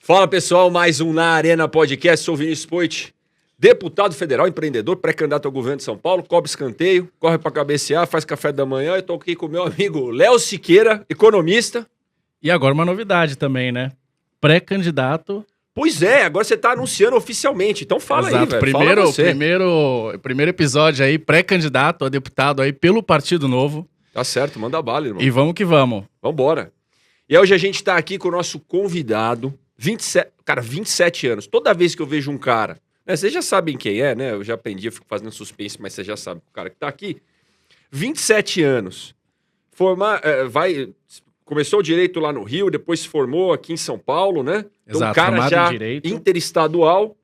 Fala pessoal, mais um Na Arena Podcast, sou o Vinícius Poit, deputado federal, empreendedor, pré-candidato ao governo de São Paulo, cobre escanteio, corre para cabecear, faz café da manhã. Eu tô aqui com o meu amigo Léo Siqueira, economista. E agora uma novidade também, né? Pré-candidato. Pois é, agora você tá anunciando oficialmente, então fala. Exato. Aí, velho. Primeiro episódio aí, pré-candidato a deputado aí pelo Partido Novo. Tá certo, manda bala, irmão. E vamos que vamos. Vambora. E hoje a gente tá aqui com o nosso convidado, 27 anos. Toda vez que eu vejo um cara, né, vocês já sabem quem é, né? Eu já aprendi, eu fico fazendo suspense, mas vocês já sabem o cara que tá aqui. 27 anos. Começou o direito lá no Rio, depois se formou aqui em São Paulo, né? Então, Exato, um cara formado já em direito. interestadual.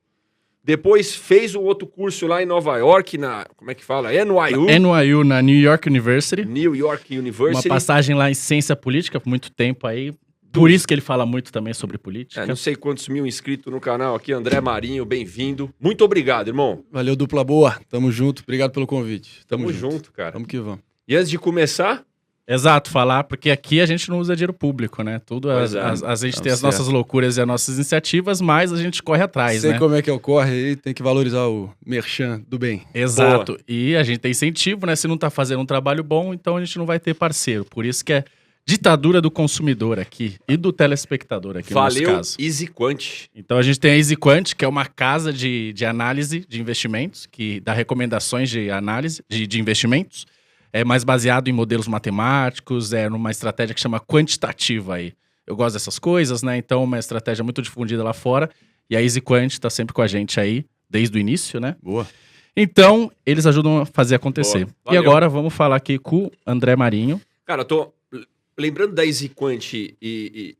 Depois fez um outro curso lá em Nova York, como é que fala? NYU. NYU, na New York University. New York University. Uma passagem lá em ciência política por muito tempo aí. Por isso que ele fala muito também sobre política. Não sei quantos mil inscritos no canal aqui. André Marinho, bem-vindo. Muito obrigado, irmão. Valeu, dupla boa. Tamo junto. Obrigado pelo convite. Tamo junto, cara. Vamos que vamos. E antes de começar... Exato, falar, porque aqui a gente não usa dinheiro público, né? A gente tem as nossas loucuras e as nossas iniciativas, mas a gente corre atrás, Sei né? como é que ocorre aí, tem que valorizar o merchan do bem. Exato. Boa. E a gente tem incentivo, né? Se não tá fazendo um trabalho bom, então a gente não vai ter parceiro. Por isso que é ditadura do consumidor aqui e do telespectador aqui no nosso caso. Valeu, EasyQuant. Então a gente tem a EasyQuant, que é uma casa de análise de investimentos, que dá recomendações de análise de investimentos. É mais baseado em modelos matemáticos, numa estratégia que chama quantitativa aí. Eu gosto dessas coisas, né? Então, uma estratégia muito difundida lá fora. E a EasyQuant está sempre com a gente aí, desde o início, né? Boa. Então, eles ajudam a fazer acontecer. Boa. E agora, vamos falar aqui com o André Marinho. Cara, eu tô lembrando da EasyQuant e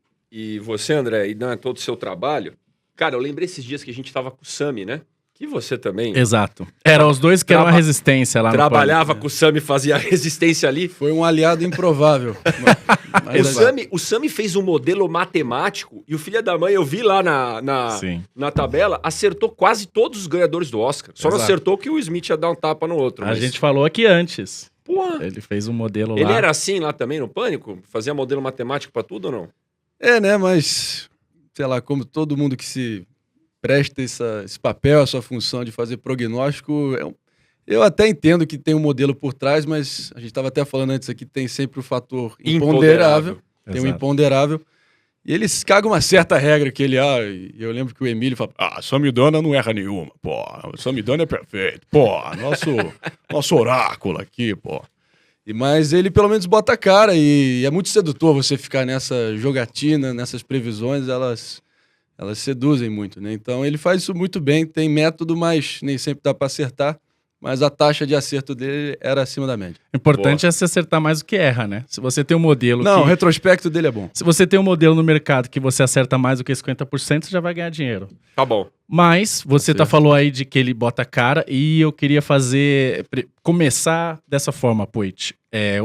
você, André, e todo o seu trabalho. Cara, eu lembrei esses dias que a gente tava com o Sami, né? Que você também... Exato. Eram os dois que eram a resistência lá no Trabalhava com o Sami, fazia a resistência ali. Foi um aliado improvável. O Sami fez um modelo matemático e o filho da mãe, eu vi lá na tabela, acertou quase todos os ganhadores do Oscar. Só não acertou que o Smith ia dar um tapa no outro. A gente falou aqui antes. Porra. Ele fez um modelo lá. Ele era assim lá também no Pânico? Fazia modelo matemático pra tudo ou não? Né, mas, sei lá, como todo mundo que se presta esse papel, essa função de fazer prognóstico, eu até entendo que tem um modelo por trás, mas a gente estava até falando antes aqui, tem sempre o fator imponderável. Tem um imponderável. E eles cagam uma certa regra que ele... e eu lembro que o Emílio fala, Samidana não erra nenhuma, pô. Samidana é perfeito, pô. Nosso oráculo aqui, pô. Mas ele pelo menos bota a cara e é muito sedutor você ficar nessa jogatina, nessas previsões, elas seduzem muito, né? Então ele faz isso muito bem, tem método, mas nem sempre dá para acertar. Mas a taxa de acerto dele era acima da média. O importante é se acertar mais do que erra, né? Se você tem um modelo o retrospecto dele é bom. Se você tem um modelo no mercado que você acerta mais do que 50%, você já vai ganhar dinheiro. Tá bom. Mas você falou aí de que ele bota a cara e eu queria começar dessa forma, Poit.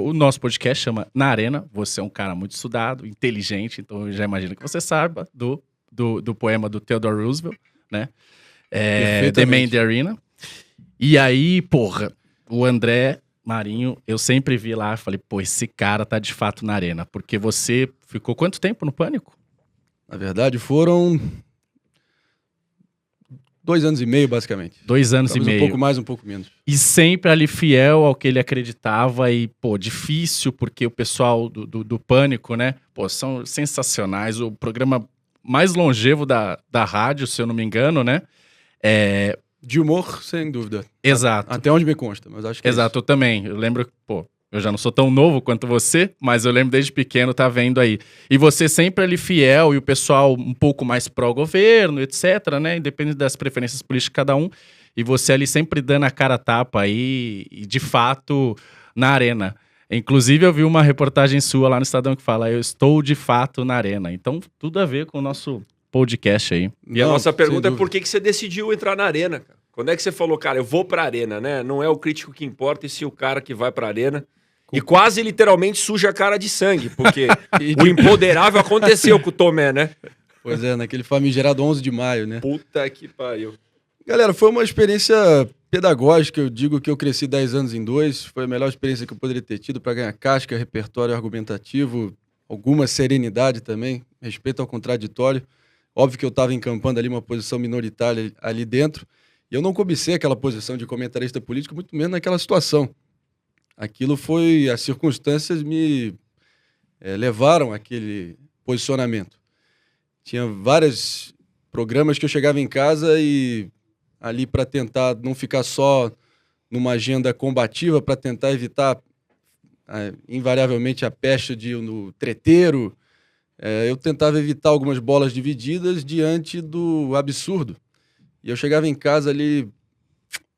O nosso podcast chama Na Arena. Você é um cara muito estudado, inteligente, então eu já imagino que você saiba do poema do Theodore Roosevelt, né? The Man in the Arena. E aí, porra, o André Marinho, eu sempre vi lá, falei, pô, esse cara tá de fato na arena. Porque você ficou quanto tempo no Pânico? Na verdade, foram 2 anos e meio, basicamente. 2 anos e meio. Um pouco mais, um pouco menos. E sempre ali fiel ao que ele acreditava e, pô, difícil, porque o pessoal do Pânico, né, pô, são sensacionais. O programa mais longevo da rádio, se eu não me engano, né, De humor, sem dúvida. Exato. Até onde me consta, mas acho que Exato, eu também. Eu lembro, pô, eu já não sou tão novo quanto você, mas eu lembro desde pequeno tá vendo aí. E você sempre ali fiel e o pessoal um pouco mais pró-governo, etc, né? Independente das preferências políticas de cada um. E você ali sempre dando a cara a tapa aí, e de fato, na arena. Inclusive, eu vi uma reportagem sua lá no Estadão que fala, eu estou de fato na arena. Então, tudo a ver com o nosso podcast aí. E a nossa pergunta é por que você decidiu entrar na arena, cara? Quando é que você falou, cara, eu vou pra arena, né? Não é o crítico que importa, e sim o cara que vai pra arena. E quase literalmente suja a cara de sangue, porque o imponderável aconteceu com o Tomé, né? Pois naquele famigerado 11 de maio, né? Puta que pariu. Galera, foi uma experiência pedagógica, eu digo que eu cresci 10 anos em 2, foi a melhor experiência que eu poderia ter tido para ganhar casca, repertório argumentativo, alguma serenidade também, respeito ao contraditório. Óbvio que eu estava encampando ali uma posição minoritária ali dentro, e eu não cobicei aquela posição de comentarista político, muito menos naquela situação. Aquilo foi... As circunstâncias me levaram àquele posicionamento. Tinha vários programas que eu chegava em casa e ali para tentar não ficar só numa agenda combativa, para tentar evitar invariavelmente a peste no treteiro, eu tentava evitar algumas bolas divididas diante do absurdo. E eu chegava em casa ali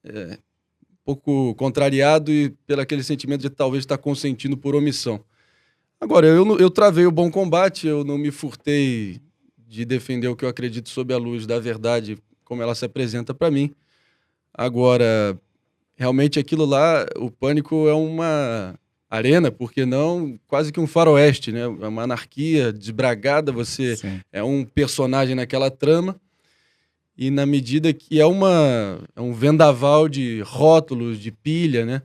um pouco contrariado e pelo aquele sentimento de talvez estar consentindo por omissão. Agora, eu travei o bom combate, eu não me furtei de defender o que eu acredito sob a luz da verdade, como ela se apresenta para mim. Agora, realmente aquilo lá, o Pânico é uma arena, porque não é quase que um faroeste, né? É uma anarquia desbragada, você Sim. é um personagem naquela trama, e na medida que é um vendaval de rótulos, de pilha, né?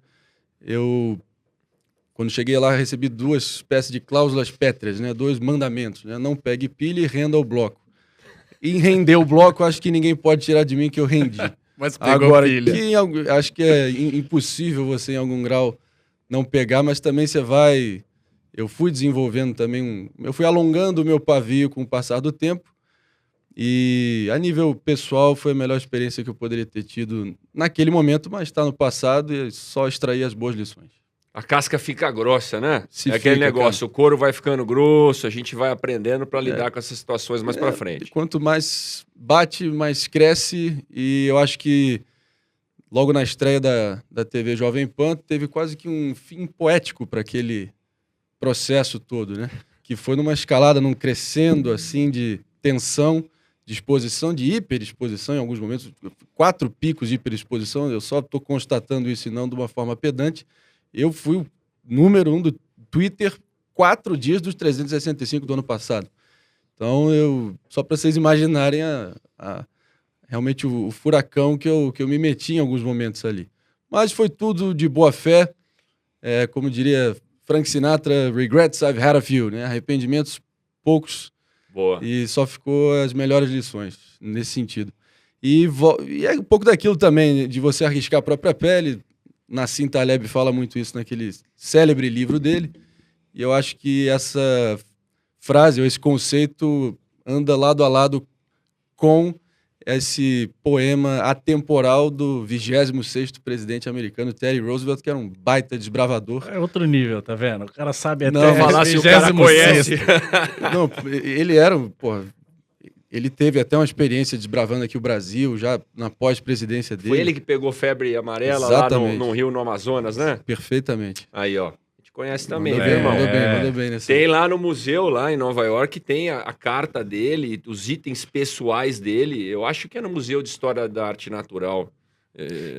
Quando cheguei lá, recebi 2 espécies de cláusulas pétreas, né? 2 mandamentos, né? Não pegue pilha e renda o bloco. E em render o bloco, acho que ninguém pode tirar de mim que eu rendi. Mas pegou Agora, pilha. acho que é impossível você, em algum grau, não pegar, mas também você vai... Eu fui desenvolvendo também eu fui alongando o meu pavio com o passar do tempo, e a nível pessoal foi a melhor experiência que eu poderia ter tido naquele momento, mas está no passado e só extrair as boas lições. A casca fica grossa, né? Se aquele fica, negócio, cara. o couro vai ficando grosso, a gente vai aprendendo para lidar com essas situações mais para frente. Quanto mais bate, mais cresce, e eu acho que logo na estreia da TV Jovem Pan, teve quase que um fim poético para aquele processo todo, né? Que foi numa escalada, num crescendo assim de tensão, de exposição, de hiperexposição em alguns momentos, 4 picos de hiperexposição, eu só estou constatando isso e não de uma forma pedante. Eu fui o número 1 do Twitter 4 dias dos 365 do ano passado. Então, só para vocês imaginarem realmente o furacão que eu me meti em alguns momentos ali. Mas foi tudo de boa fé, como diria Frank Sinatra, regrets I've had a few, né? Arrependimentos poucos. Boa. E só ficou as melhores lições nesse sentido. E é um pouco daquilo também, de você arriscar a própria pele. Nassim Taleb fala muito isso naquele célebre livro dele. E eu acho que essa frase, ou esse conceito, anda lado a lado com esse poema atemporal do 26º presidente americano, Teddy Roosevelt, que era um baita desbravador. É outro nível, tá vendo? O cara sabe até... Não, falar se o cara 26º. conhece. Não, ele era, ele teve até uma experiência desbravando aqui o Brasil, já na pós-presidência dele. Foi ele que pegou febre amarela Exatamente. lá no rio, no Amazonas, né? Perfeitamente. Aí, ó. A gente conhece também, Mandou viu, bem, irmão? mandou bem nessa. Tem lá no museu, lá em Nova York, tem a carta dele, os itens pessoais dele. Eu acho que é no Museu de História da Arte Natural.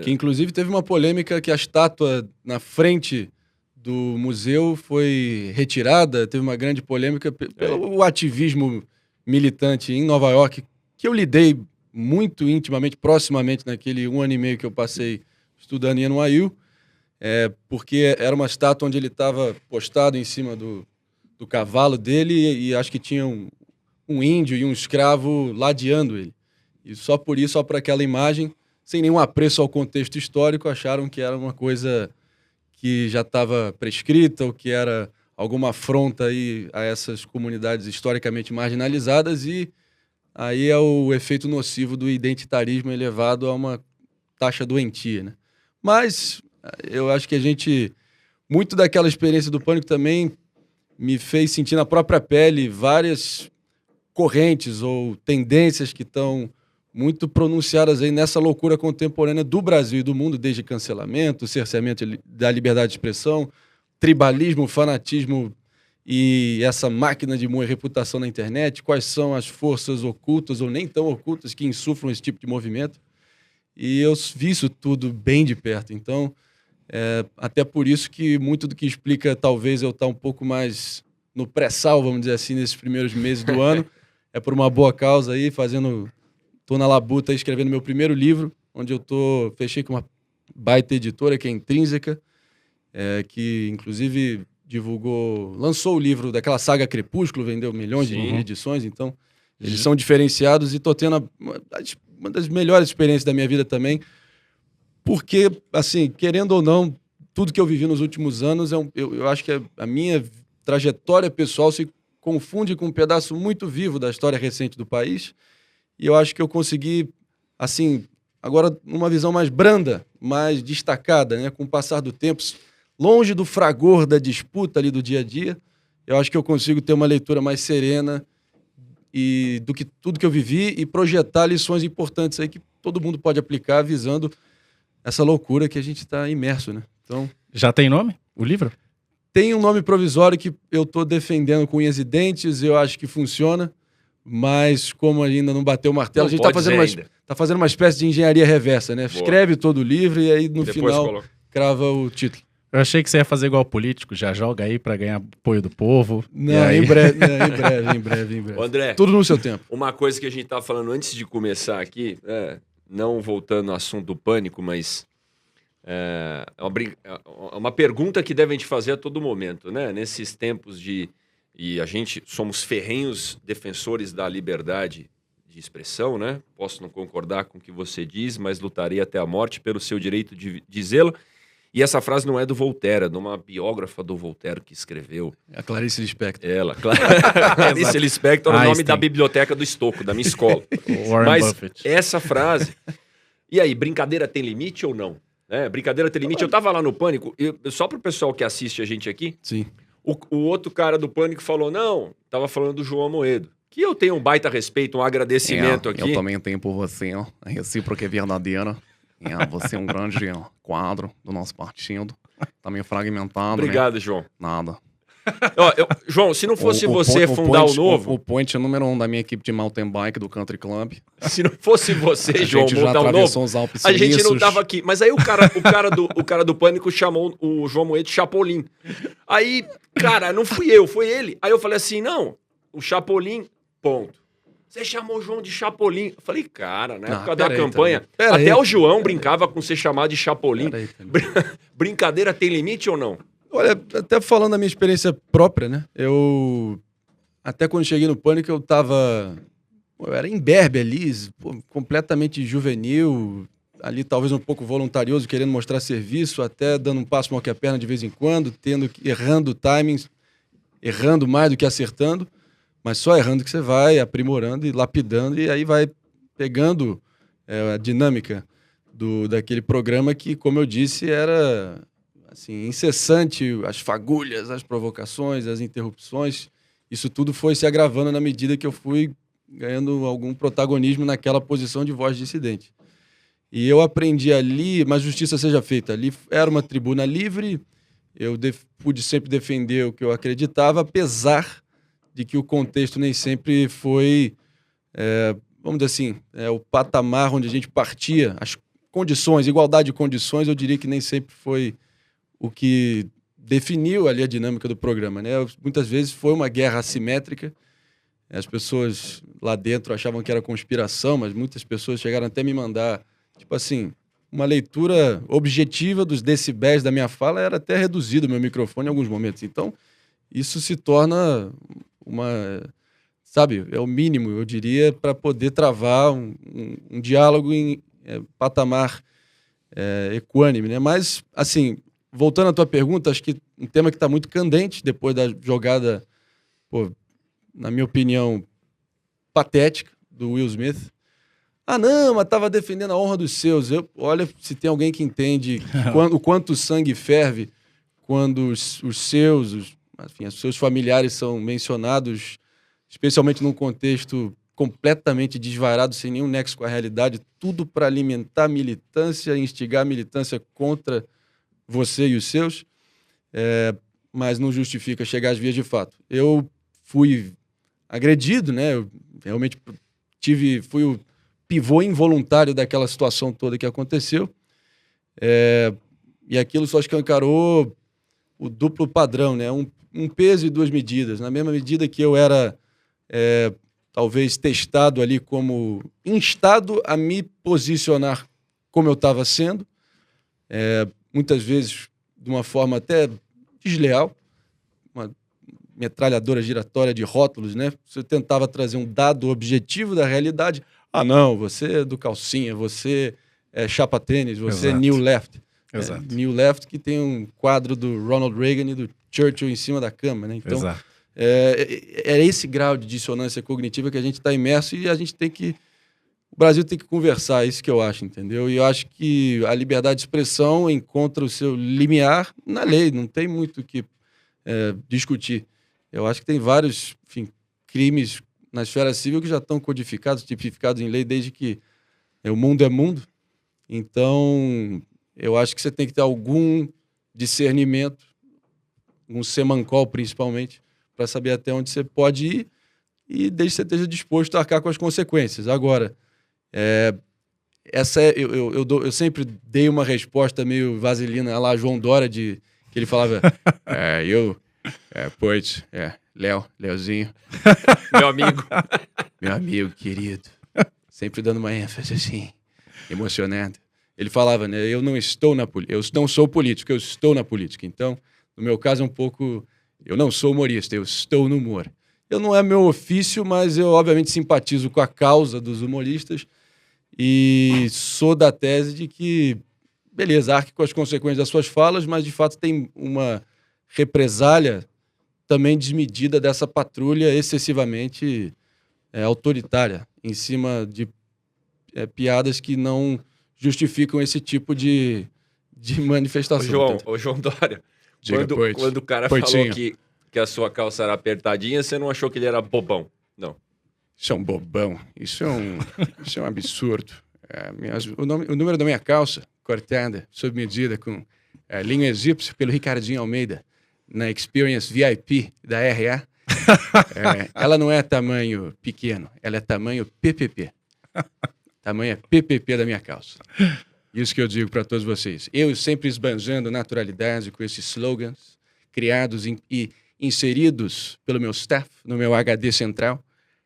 Que inclusive teve uma polêmica que a estátua na frente do museu foi retirada, teve uma grande polêmica pelo ativismo militante em Nova York, que eu lidei muito intimamente, proximamente, naquele 1 ano e meio que eu passei estudando em NYU, porque era uma estátua onde ele estava postado em cima do cavalo dele e acho que tinha um índio e um escravo ladeando ele. E só por isso, só para aquela imagem, sem nenhum apreço ao contexto histórico, acharam que era uma coisa que já estava prescrita ou que era alguma afronta aí a essas comunidades historicamente marginalizadas, e aí é o efeito nocivo do identitarismo elevado a uma taxa doentia, né? Mas eu acho que muito daquela experiência do Pânico também me fez sentir na própria pele várias correntes ou tendências que estão muito pronunciadas aí nessa loucura contemporânea do Brasil e do mundo, desde cancelamento, cerceamento da liberdade de expressão, tribalismo, fanatismo e essa máquina de moer reputação na internet. Quais são as forças ocultas ou nem tão ocultas que insuflam esse tipo de movimento? E eu vi isso tudo bem de perto. Então, até por isso que muito do que explica talvez eu estar um pouco mais no pré-sal, vamos dizer assim, nesses primeiros meses do ano, é por uma boa causa aí, tô na labuta escrevendo meu primeiro livro, onde fechei com uma baita editora, que é Intrínseca, que inclusive lançou o livro daquela saga Crepúsculo, vendeu milhões de edições, então Eles são diferenciados e tô tendo uma das melhores experiências da minha vida também, porque, assim, querendo ou não, tudo que eu vivi nos últimos anos, eu acho que a minha trajetória pessoal se confunde com um pedaço muito vivo da história recente do país, e eu acho que eu consegui, assim, agora numa visão mais branda, mais destacada, né, com o passar do tempo, longe do fragor da disputa ali do dia a dia, eu acho que eu consigo ter uma leitura mais serena e do que tudo que eu vivi e projetar lições importantes aí que todo mundo pode aplicar visando essa loucura que a gente está imerso, né? Então, já tem nome, o livro? Tem um nome provisório que eu estou defendendo com unhas e dentes, eu acho que funciona, mas como ainda não bateu o martelo, a gente está fazendo uma espécie de engenharia reversa, né? Boa. Escreve todo o livro e aí no final crava o título. Eu achei que você ia fazer igual político, já joga aí para ganhar apoio do povo. Não, em breve. André, tudo no seu tempo. Uma coisa que a gente estava falando antes de começar aqui, não voltando ao assunto do pânico, mas é uma pergunta que devem te fazer a todo momento, né? Nesses tempos e a gente somos ferrenhos defensores da liberdade de expressão, né? Posso não concordar com o que você diz, mas lutarei até a morte pelo seu direito de dizê-lo. E essa frase não é do Voltaire, é de uma biógrafa do Voltaire que escreveu. A Clarice Lispector. Ela, Clarice Lispector é o nome da biblioteca do Estoco, da minha escola. Mas Buffett. Essa frase... E aí, brincadeira tem limite ou não? Brincadeira tem limite. Eu tava lá no Pânico, só pro pessoal que assiste a gente aqui, sim. O outro cara do Pânico falou, não, tava falando do João Amoedo. Que eu tenho um baita respeito, um agradecimento aqui. Eu também tenho por você, a recíproca é verdadeira. Você é um grande quadro do nosso partido. Tá meio fragmentado. Obrigado, né? João. Nada. João, se não fosse você fundar o Novo... O point número 1 da minha equipe de mountain bike do Country Club. Se não fosse você, João, montar o Novo, a gente não tava aqui. Mas aí o cara do Pânico chamou o João Amoedo de Chapolin. Aí, cara, não fui eu, foi ele. Aí eu falei assim, não, o Chapolin, ponto. Você chamou o João de Chapolin. Eu falei, cara, na época da campanha, até o João brincava com ser chamado de Chapolin. Brincadeira tem limite ou não? Olha, até falando da minha experiência própria, né? Até quando cheguei no Pânico, eu era imberbe ali, completamente juvenil, ali talvez um pouco voluntarioso, querendo mostrar serviço, até dando um passo mal que a perna de vez em quando, errando timings, errando mais do que acertando. Mas só errando que você vai aprimorando e lapidando, e aí vai pegando a dinâmica daquele programa que, como eu disse, era assim, incessante, as fagulhas, as provocações, as interrupções. Isso tudo foi se agravando na medida que eu fui ganhando algum protagonismo naquela posição de voz dissidente. E eu aprendi ali, mas justiça seja feita, ali era uma tribuna livre, eu pude sempre defender o que eu acreditava, apesar de que o contexto nem sempre foi, vamos dizer assim, o patamar onde a gente partia, as condições, igualdade de condições, eu diria que nem sempre foi o que definiu ali a dinâmica do programa, né? Muitas vezes foi uma guerra assimétrica, as pessoas lá dentro achavam que era conspiração, mas muitas pessoas chegaram até me mandar, tipo assim, uma leitura objetiva dos decibéis da minha fala, era até reduzido o meu microfone em alguns momentos. Então, isso se torna sabe, é o mínimo, eu diria, para poder travar um diálogo em patamar equânime, né? Mas, assim, voltando à tua pergunta, acho que um tema que está muito candente depois da jogada, na minha opinião, patética do Will Smith. Não, mas estava defendendo a honra dos seus. Olha, se tem alguém que entende o quanto o sangue ferve quando os seus familiares são mencionados, especialmente num contexto completamente desvairado, sem nenhum nexo com a realidade, tudo para alimentar militância, instigar a militância contra você e os seus, mas não justifica chegar às vias de fato. Eu fui agredido, né? Eu realmente fui o pivô involuntário daquela situação toda que aconteceu, e aquilo só escancarou o duplo padrão, né? Um peso e duas medidas. Na mesma medida que eu era, talvez, testado ali como instado a me posicionar como eu estava sendo, muitas vezes de uma forma até desleal, metralhadora giratória de rótulos, né? Você tentava trazer um dado objetivo da realidade. Ah, não, você é do calcinha, você é chapa tênis, você é New Left. Exato. New Left, que tem um quadro do Ronald Reagan e do Churchill em cima da cama, né? Então, Exato. é esse grau de dissonância cognitiva que a gente está imerso e a gente tem que... O Brasil tem que conversar, é isso que eu acho, entendeu? E eu acho que a liberdade de expressão encontra o seu limiar na lei, não tem muito o que discutir. Eu acho que tem vários, enfim, crimes na esfera civil que já estão codificados, tipificados em lei desde que o mundo é mundo. Então, eu acho que você tem que ter algum discernimento, um semancol principalmente, para saber até onde você pode ir e desde que você esteja disposto a arcar com as consequências. Agora, eu sempre dei uma resposta meio vaselina lá João Dória, que ele falava, Leozinho, meu amigo querido, sempre dando uma ênfase assim, emocionante. Ele falava, né, eu não sou político, eu estou na política. Então, no meu caso é um pouco, eu não sou humorista, eu estou no humor. Eu não é meu ofício, mas eu obviamente simpatizo com a causa dos humoristas e sou da tese de que, beleza, arque com as consequências das suas falas, mas de fato tem uma represália também desmedida dessa patrulha excessivamente autoritária em cima de piadas que não justificam esse tipo de manifestação. Ô João Dória, quando o cara Poitinho. falou que a sua calça era apertadinha, você não achou que ele era bobão? Não. Isso é um bobão. Isso é um absurdo. O número da minha calça, cortada, sob medida, com linha egípcia pelo Ricardinho Almeida, na Experience VIP da RA, ela não é tamanho pequeno, ela é tamanho PPP. Tamanho é PPP da minha calça. Isso que eu digo para todos vocês. Eu sempre esbanjando naturalidade com esses slogans criados e inseridos pelo meu staff no meu HD central,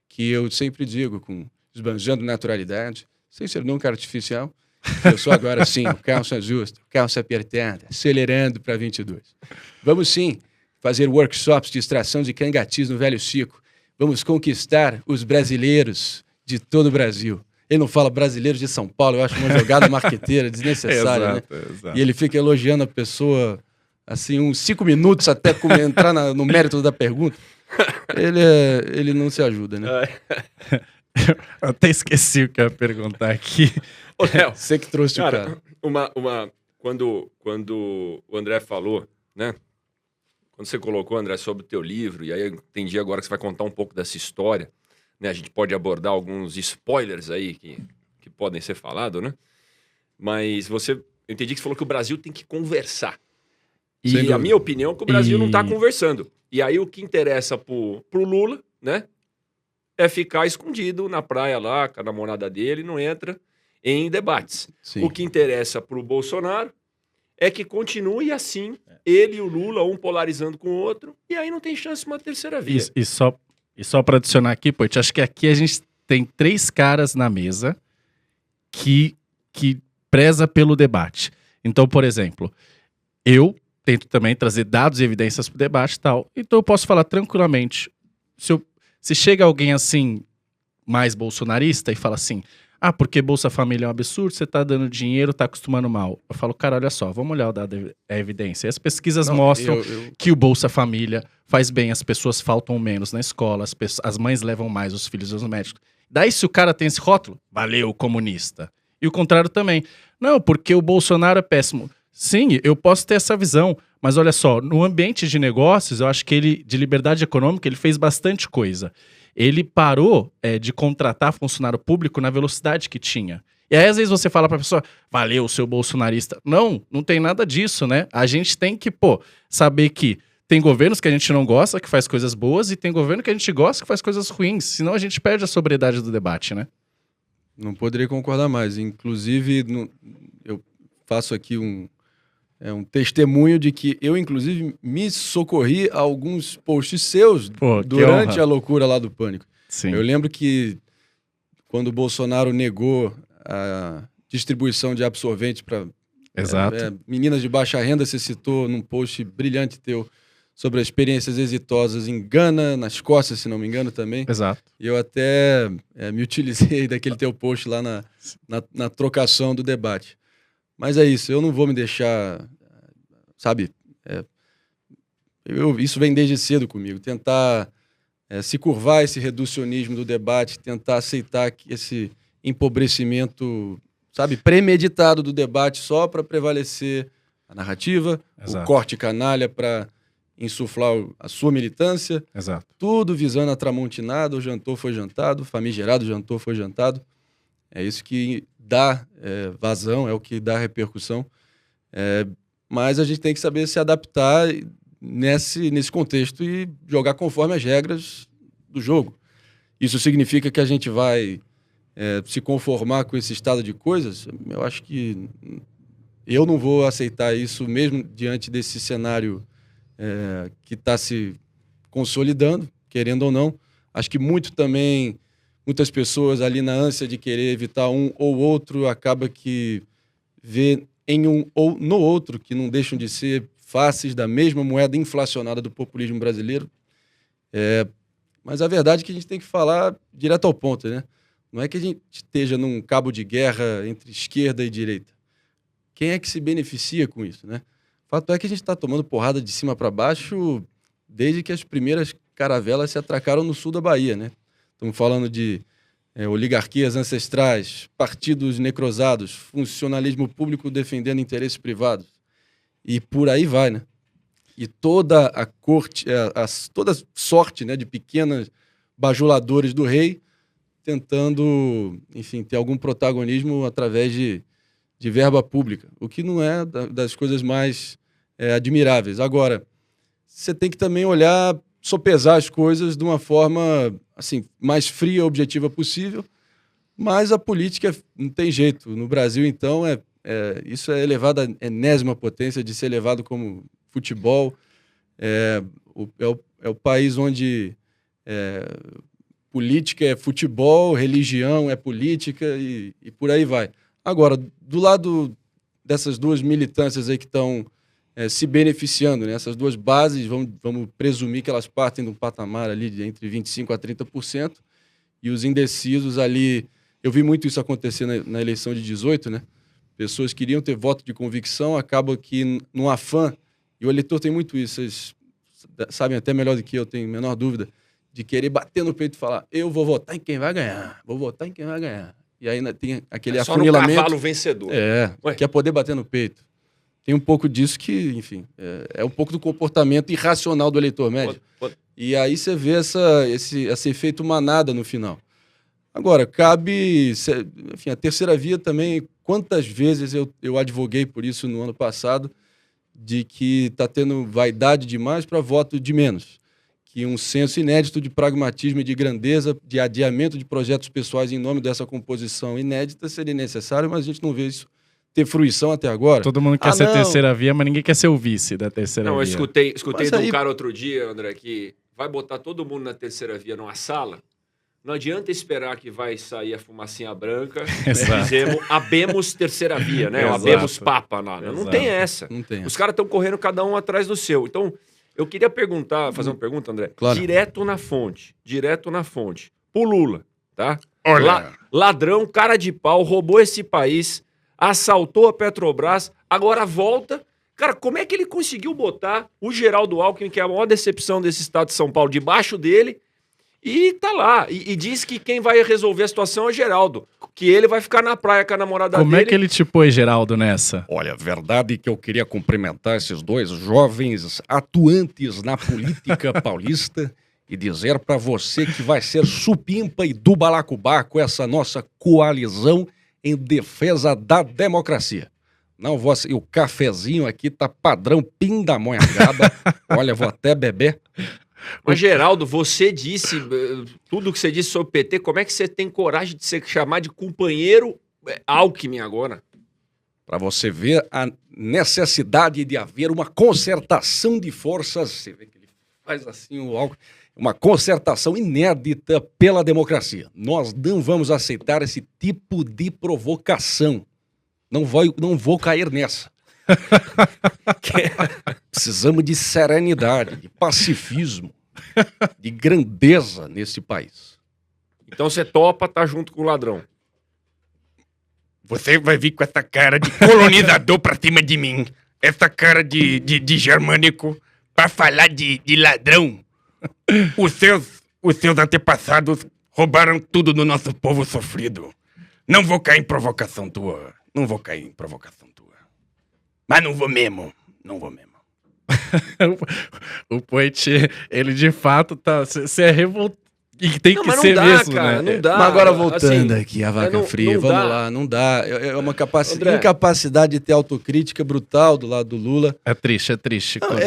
que eu sempre digo esbanjando naturalidade, sem ser nunca artificial. Eu sou agora sim, calça justa, calça apertada, acelerando para 22. Vamos sim fazer workshops de extração de cangatis no Velho Chico. Vamos conquistar os brasileiros de todo o Brasil. Ele não fala brasileiros de São Paulo, eu acho uma jogada marqueteira, desnecessária, né? Exato. E ele fica elogiando a pessoa, assim, uns 5 minutos até entrar no mérito da pergunta. Ele não se ajuda, né? Eu até esqueci o que eu ia perguntar aqui. Ô, Léo, Você que trouxe o cara. Quando o André falou, né? Quando você colocou, André, sobre o teu livro, e aí eu entendi agora que você vai contar um pouco dessa história, né? A gente pode abordar alguns spoilers aí que podem ser falados, né? Mas eu entendi que você falou que o Brasil tem que conversar. E a minha opinião é que o Brasil não está conversando. E aí o que interessa pro Lula, né? É ficar escondido na praia lá, com a namorada dele, não entra em debates. Sim. O que interessa pro Bolsonaro é que continue assim, ele e o Lula, um polarizando com o outro, e aí não tem chance de uma terceira via. E só para adicionar aqui, Poit, acho que aqui a gente tem 3 caras na mesa que preza pelo debate. Então, por exemplo, eu tento também trazer dados e evidências para o debate e tal. Então eu posso falar tranquilamente. Se chega alguém assim, mais bolsonarista, e fala assim, porque Bolsa Família é um absurdo, você tá dando dinheiro, tá acostumando mal. Eu falo, cara, olha só, vamos olhar o dado, a evidência. E as pesquisas mostram que o Bolsa Família faz bem, as pessoas faltam menos na escola, as mães levam mais os filhos aos médicos. Daí, se o cara tem esse rótulo, valeu, comunista. E o contrário também. Não, porque o Bolsonaro é péssimo. Sim, eu posso ter essa visão, mas olha só, no ambiente de negócios, eu acho que ele, de liberdade econômica, ele fez bastante coisa. Ele parou de contratar funcionário público na velocidade que tinha. E aí, às vezes, você fala pra pessoa, valeu, seu bolsonarista. Não tem nada disso, né? A gente tem que, saber que tem governos que a gente não gosta, que faz coisas boas, e tem governo que a gente gosta, que faz coisas ruins. Senão a gente perde a sobriedade do debate, né? Não poderia concordar mais. Inclusive, eu faço aqui um testemunho de que eu, inclusive, me socorri a alguns posts seus durante a loucura lá do Pânico. Sim. Eu lembro que quando o Bolsonaro negou a distribuição de absorvente para Exato. meninas de baixa renda, você citou num post brilhante teu sobre experiências exitosas em Gana, na Escócia, se não me engano também. Exato. E eu até me utilizei daquele teu post lá na trocação do debate. Mas é isso, eu não vou me deixar, sabe, isso vem desde cedo comigo, tentar se curvar esse reducionismo do debate, tentar aceitar que esse empobrecimento, sabe, premeditado do debate só para prevalecer a narrativa, Exato. o corte canalha para insuflar a sua militância, Exato. tudo visando a tramontinada, o jantou foi jantado, o famigerado jantou foi jantado. É isso que dá vazão, é o que dá repercussão. Mas a gente tem que saber se adaptar nesse contexto e jogar conforme as regras do jogo. Isso significa que a gente vai se conformar com esse estado de coisas? Eu acho que eu não vou aceitar isso mesmo diante desse cenário que está se consolidando, querendo ou não. Acho que muitas pessoas ali na ânsia de querer evitar um ou outro, acaba que vê em um ou no outro, que não deixam de ser faces da mesma moeda inflacionada do populismo brasileiro. Mas a verdade é que a gente tem que falar direto ao ponto, né? Não é que a gente esteja num cabo de guerra entre esquerda e direita. Quem é que se beneficia com isso, né? O fato é que a gente está tomando porrada de cima para baixo desde que as primeiras caravelas se atracaram no sul da Bahia, né? Estamos falando de oligarquias ancestrais, partidos necrosados, funcionalismo público defendendo interesses privados. E por aí vai, né? E toda a corte, toda sorte, né, de pequenos bajuladores do rei tentando, enfim, ter algum protagonismo através de verba pública, o que não é das coisas mais admiráveis. Agora, você tem que também olhar, sopesar as coisas de uma forma assim, mais fria e objetiva possível, mas a política não tem jeito. No Brasil, então, isso é elevado à enésima potência de ser levado como futebol. É o país onde política é futebol, religião é política e por aí vai. Agora, do lado dessas duas militâncias aí que estão se beneficiando, né? Essas duas bases, vamos presumir que elas partem de um patamar ali de entre 25% a 30%, e os indecisos ali, eu vi muito isso acontecer na eleição de 18, né? Pessoas queriam ter voto de convicção, acaba que no afã, e o eleitor tem muito isso, vocês sabem até melhor do que eu, tenho a menor dúvida, de querer bater no peito e falar, eu vou votar em quem vai ganhar, vou votar em quem vai ganhar. E aí tem aquele afunilamento. Só no cavalo vencedor. Quer poder bater no peito. Tem um pouco disso que, enfim, é um pouco do comportamento irracional do eleitor médio. E aí você vê esse efeito manada no final. Agora, cabe... Enfim, a terceira via também, quantas vezes eu advoguei por isso no ano passado, de que está tendo vaidade demais para voto de menos. Que um senso inédito de pragmatismo e de grandeza, de adiamento de projetos pessoais em nome dessa composição inédita seria necessário, mas a gente não vê isso ter fruição até agora. Todo mundo quer ser terceira via, mas ninguém quer ser o vice da terceira via. Não, eu escutei de um cara outro dia, André, que vai botar todo mundo na terceira via numa sala, não adianta esperar que vai sair a fumacinha branca, dizemos, habemos terceira via, né? Habemos papa lá. Não tem essa. Não tem. Os caras estão correndo cada um atrás do seu. Então, eu queria fazer uma pergunta, André. Claro. Direto na fonte. Pro Lula, tá? Olha. Ladrão, cara de pau, roubou esse país, assaltou a Petrobras, agora volta. Cara, como é que ele conseguiu botar o Geraldo Alckmin, que é a maior decepção desse estado de São Paulo, debaixo dele, e tá lá. E diz que quem vai resolver a situação é o Geraldo, que ele vai ficar na praia com a namorada dele. Como é que ele te pôs, Geraldo, nessa? Olha, verdade que eu queria cumprimentar esses dois jovens atuantes na política paulista e dizer para você que vai ser supimpa e do balacobaco essa nossa coalizão em defesa da democracia. Não vou... E o cafezinho aqui tá padrão pindamonhangaba. Olha, vou até beber. Mas, Geraldo, você disse tudo que você disse sobre o PT, como é que você tem coragem de se chamar de companheiro Alckmin agora? Para você ver a necessidade de haver uma concertação de forças. Você vê que ele faz assim o Alckmin. Uma concertação inédita pela democracia. Nós não vamos aceitar esse tipo de provocação. Não vou cair nessa. Precisamos de serenidade, de pacifismo, de grandeza nesse país. Então você topa tá junto com o ladrão. Você vai vir com essa cara de colonizador pra cima de mim. Essa cara de germânico pra falar de ladrão. Os seus antepassados roubaram tudo do nosso povo sofrido. Não vou cair em provocação tua. Não vou cair em provocação tua. Mas não vou mesmo. Não vou mesmo. O Poit, ele de fato tá... Você é revoltado. E tem que mas ser não dá, mesmo, cara, né? não dá. Mas agora voltando assim, aqui, a vaca não- fria, não vamos dá. lá, não dá. É uma André. incapacidade de ter autocrítica brutal do lado do Lula. É triste, é triste. Não, quando-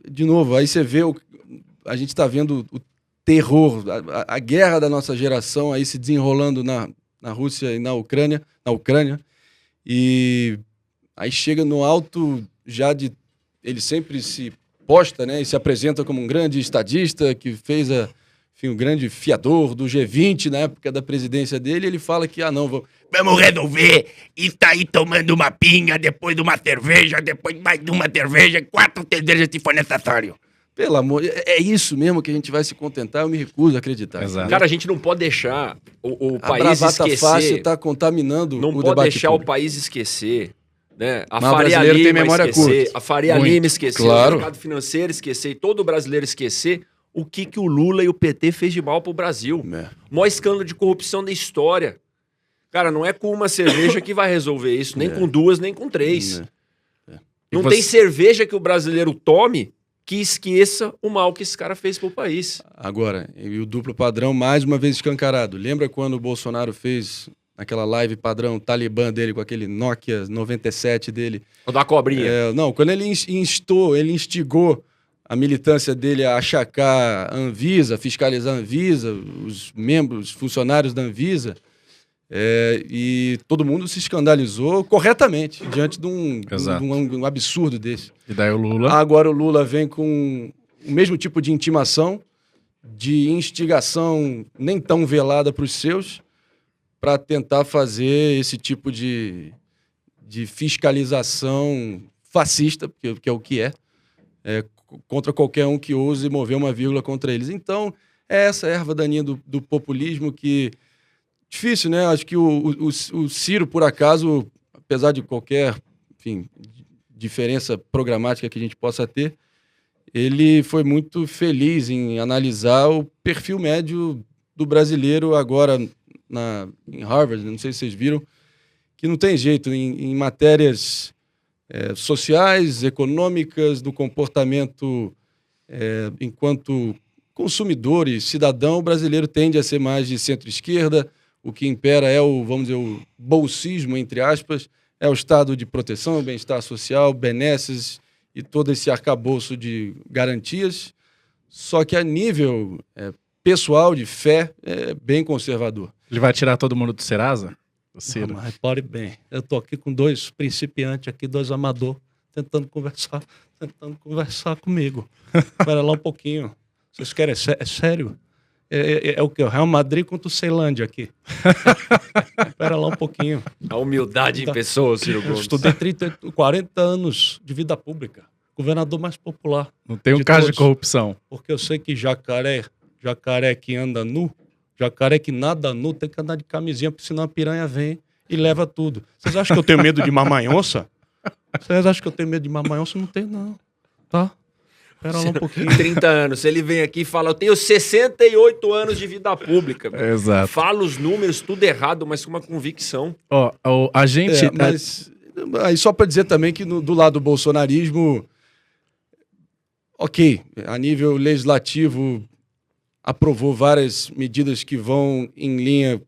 de novo, aí você vê, a gente tá vendo o terror, a guerra da nossa geração aí se desenrolando na Rússia e na Ucrânia, e aí chega no alto já de... Ele sempre se posta, né, e se apresenta como um grande estadista que fez um grande fiador do G20 na época da presidência dele. Ele fala que, Vamos resolver. E tá aí tomando uma pinga, depois de uma cerveja, depois mais de uma cerveja, 4 cervejas se for necessário. pelo amor, é isso mesmo que a gente vai se contentar. Eu me recuso a acreditar. Exato. Cara, a gente não pode deixar o A país bravata esquecer. fácil está contaminando Não o pode debate deixar público. o país esquecer, né? A Mas o Faria brasileiro tem Lima memória esquecer, curta. a Faria Muito. Lima esquecer, Claro. o mercado financeiro esquecer, e todo brasileiro esquecer o que o Lula e o PT fez de mal pro Brasil. É. O maior escândalo de corrupção da história. Cara, não é com uma cerveja que vai resolver isso, nem com 2, nem com 3. Não E tem você- cerveja que o brasileiro tome que esqueça o mal que esse cara fez pro país. Agora, e o duplo padrão mais uma vez escancarado. Lembra quando o Bolsonaro fez aquela live padrão Talibã dele com aquele Nokia 97 dele? O da cobrinha. Não, quando ele instigou a militância dele a achacar a Anvisa, fiscalizar a Anvisa, os membros, funcionários da Anvisa, e todo mundo se escandalizou corretamente diante de Exato. um absurdo desse. E daí o Lula... Agora o Lula vem com o mesmo tipo de intimação, de instigação nem tão velada para os seus, para tentar fazer esse tipo de fiscalização fascista, que é o que contra qualquer um que ouse mover uma vírgula contra eles. Então, é essa erva daninha do populismo que... Difícil, né? Acho que o Ciro, por acaso, apesar de qualquer, enfim, diferença programática que a gente possa ter, ele foi muito feliz em analisar o perfil médio do brasileiro agora em Harvard, não sei se vocês viram, que não tem jeito, em matérias sociais, econômicas, do comportamento enquanto consumidor e cidadão, o brasileiro tende a ser mais de centro-esquerda. O que impera é vamos dizer, o bolsismo, entre aspas, é o estado de proteção, bem-estar social, benesses e todo esse arcabouço de garantias, só que a nível pessoal, de fé, é bem conservador. Ele vai tirar todo mundo do Serasa? O Ciro. Mas repare bem, eu estou aqui com 2 principiantes, aqui 2 amadores, tentando conversar comigo. Espera lá um pouquinho. Vocês querem? É sério? É o que? O Real Madrid contra o Ceilândia aqui. Espera lá um pouquinho. A humildade em pessoa, Ciro Eu Gomes. estudei 40 anos de vida pública. Governador mais popular. Não tem um De caso de todos. corrupção. Porque eu sei que jacaré que anda nu, jacaré que nada nu, tem que andar de camisinha, porque senão a piranha vem e leva tudo. Vocês acham que eu tenho medo de mamanhonça? Vocês acham que eu tenho medo de mamanhonça? Não tenho, não. Tá? Espera lá um pouquinho. 30 anos. Ele vem aqui e fala, eu tenho 68 anos de vida pública. Exato. Fala os números, tudo errado, mas com uma convicção. Ó, a gente... Mas aí só para dizer também que do lado do bolsonarismo, ok, a nível legislativo aprovou várias medidas que vão em linha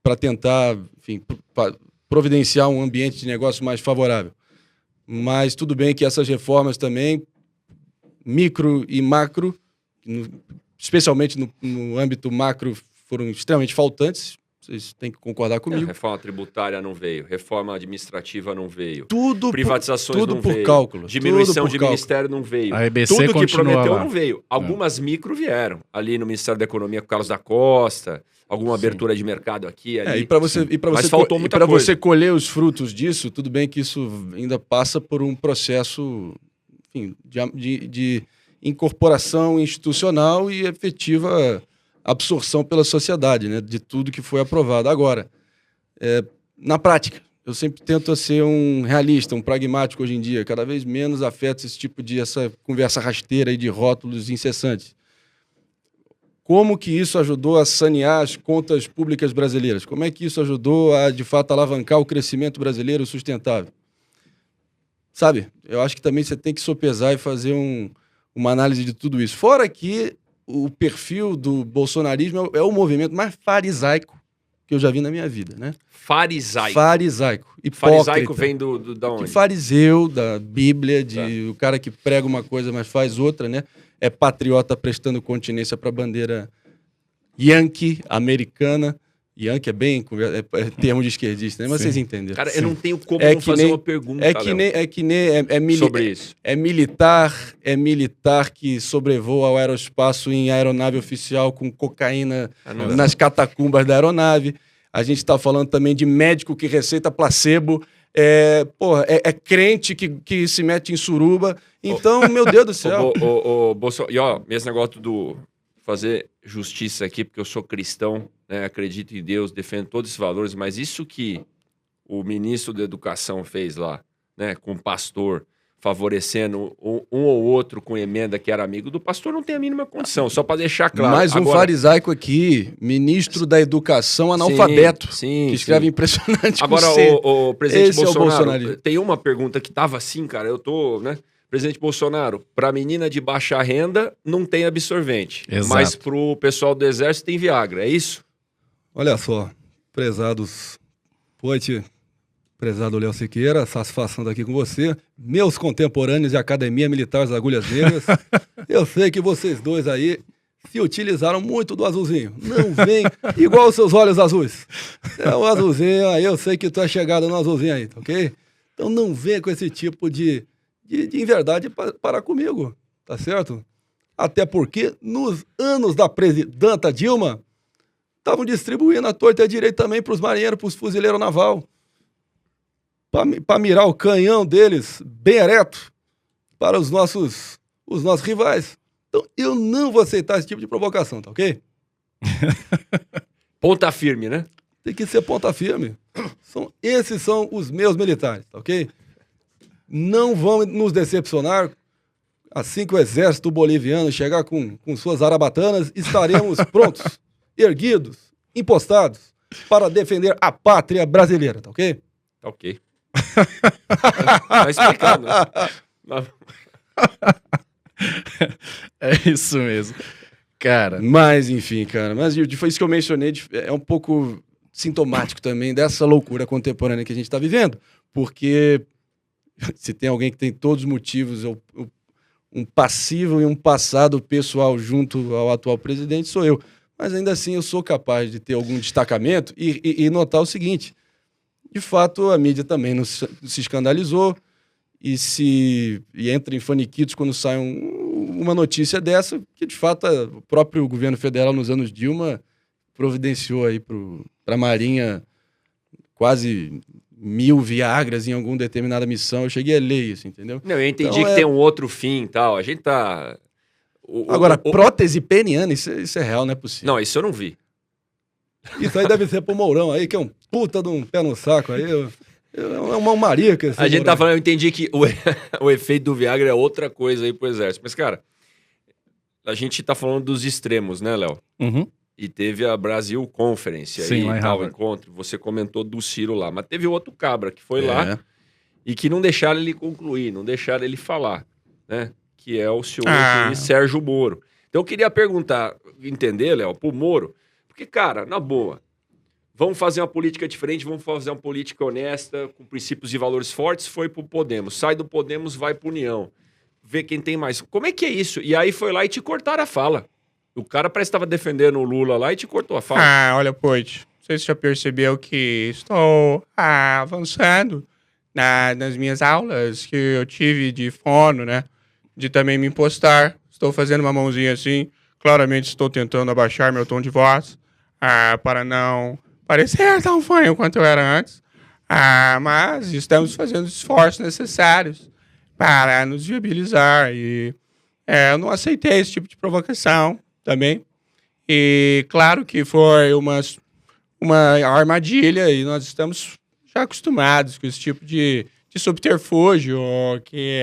para tentar, enfim, providenciar um ambiente de negócio mais favorável. Mas tudo bem que essas reformas também, micro e macro, especialmente no âmbito macro, foram extremamente faltantes, Vocês têm que concordar comigo. Reforma tributária não veio, reforma administrativa não veio, Tudo privatizações tudo não por veio, cálculo. diminuição Tudo por de cálculo. ministério não veio. A EBC Tudo que continua prometeu lá. não veio. Algumas micro vieram. Ali no Ministério da Economia com o Carlos da Costa, alguma abertura de mercado aqui, ali. E para você, Mas faltou muita para coisa. você colher os frutos disso, tudo bem que isso ainda passa por um processo, enfim, de incorporação institucional e efetiva absorção pela sociedade, né, de tudo que foi aprovado. Agora, na prática, eu sempre tento ser um realista, um pragmático hoje em dia, cada vez menos afeta esse tipo de essa conversa rasteira e de rótulos incessantes. Como que isso ajudou a sanear as contas públicas brasileiras? Como é que isso ajudou a, de fato, alavancar o crescimento brasileiro sustentável? Sabe, eu acho que também você tem que sopesar e fazer uma análise de tudo isso. Fora que o perfil do bolsonarismo é o movimento mais farisaico que eu já vi na minha vida, né? Farisaico. Farisaico. Farisaico vem da onde? De fariseu, da Bíblia, o cara que prega uma coisa, mas faz outra, né? É patriota prestando continência para a bandeira yankee, americana. Yankee é bem é termo de esquerdista, né? Mas vocês entenderam. Cara, eu não tenho como É não que fazer nem- uma pergunta, sobre isso. É militar que sobrevoa ao aeroespaço em aeronave oficial com cocaína não. nas catacumbas da aeronave. A gente está falando também de médico que receita placebo. É crente que se mete em suruba. Então, meu Deus do céu. E ó, esse negócio do fazer justiça aqui, porque eu sou cristão, né, acredito em Deus, defendo todos esses valores, mas isso que o ministro da Educação fez lá, né, com o pastor, favorecendo um ou outro com emenda que era amigo do pastor, não tem a mínima condição, só para deixar claro. Mais um Agora, farisaico aqui, ministro da Educação analfabeto, sim, que escreve sim. impressionante com Agora, C. o presidente Esse é o Bolsonaro, bolsonarismo. tem uma pergunta que tava assim, cara, eu tô, né? Presidente Bolsonaro, para menina de baixa renda não tem absorvente, Exato. mas pro pessoal do Exército tem Viagra, é isso? Olha só, prezados Poit, prezado Léo Siqueira, satisfação estar aqui com você. Meus contemporâneos de Academia Militar das Agulhas Negras, eu sei que vocês dois aí se utilizaram muito do azulzinho. Não vem igual os seus olhos azuis. O azulzinho, aí eu sei que tu é chegado no azulzinho aí, tá ok? Então não vem com esse tipo de em verdade, parar comigo, tá certo? Até porque nos anos da presidenta Dilma, estavam distribuindo a torta e a direita também para os marinheiros, para os fuzileiros naval. Para mirar o canhão deles bem ereto para os nossos rivais. Então, eu não vou aceitar esse tipo de provocação, tá ok? Ponta firme, né? Tem que ser ponta firme. Esses são os meus militares, tá ok? Não vão nos decepcionar. Assim que o exército boliviano chegar com suas arabatanas, estaremos prontos, erguidos, impostados, para defender a pátria brasileira, tá ok? Tá ok. Tá explicado. Né? É isso mesmo. Cara, Mas, enfim, cara, foi isso que eu mencionei, é um pouco sintomático também dessa loucura contemporânea que a gente está vivendo, porque se tem alguém que tem todos os motivos, um passivo e um passado pessoal junto ao atual presidente, sou eu. Mas ainda assim eu sou capaz de ter algum destacamento e notar o seguinte, de fato a mídia também não se escandalizou e entra em faniquitos quando sai uma notícia dessa, que de fato o próprio governo federal nos anos Dilma providenciou aí para a Marinha quase 1000 Viagras em alguma determinada missão. Eu cheguei a ler isso, entendeu? Não, eu entendi Então, que tem um outro fim e tal. A gente tá... Agora, prótese peniana, isso é real, não é possível. Não, isso eu não vi. Isso aí deve ser pro Mourão aí, que é um puta de um pé no saco aí. É uma marica. A gente tá falando, eu entendi que o efeito do Viagra é outra coisa aí pro exército. Mas, cara, a gente tá falando dos extremos, né, Léo? uhum. E teve a Brasil Conference aí, Sim, lá em tal, Harvard. encontro. Você comentou do Ciro lá. Mas teve outro cabra que foi lá e que não deixaram ele concluir, não deixaram ele falar, né? Que é o senhor Sérgio Moro. Então eu queria perguntar, entender, Léo, pro Moro, porque, cara, na boa, vamos fazer uma política diferente, vamos fazer uma política honesta, com princípios e valores fortes, foi pro Podemos. Sai do Podemos, vai pro União. Vê quem tem mais. Como é que é isso? E aí foi lá e te cortaram a fala. O cara parece que estava defendendo o Lula lá e te cortou a fala. Olha, Poit, sei se já percebeu que estou avançando nas minhas aulas que eu tive de fono, né? De também me impostar. Estou fazendo uma mãozinha assim. Claramente estou tentando abaixar meu tom de voz para não parecer tão fanho quanto eu era antes. Mas estamos fazendo os esforços necessários para nos viabilizar. E eu não aceitei esse tipo de provocação também. E claro que foi uma armadilha e nós estamos já acostumados com esse tipo de subterfúgio que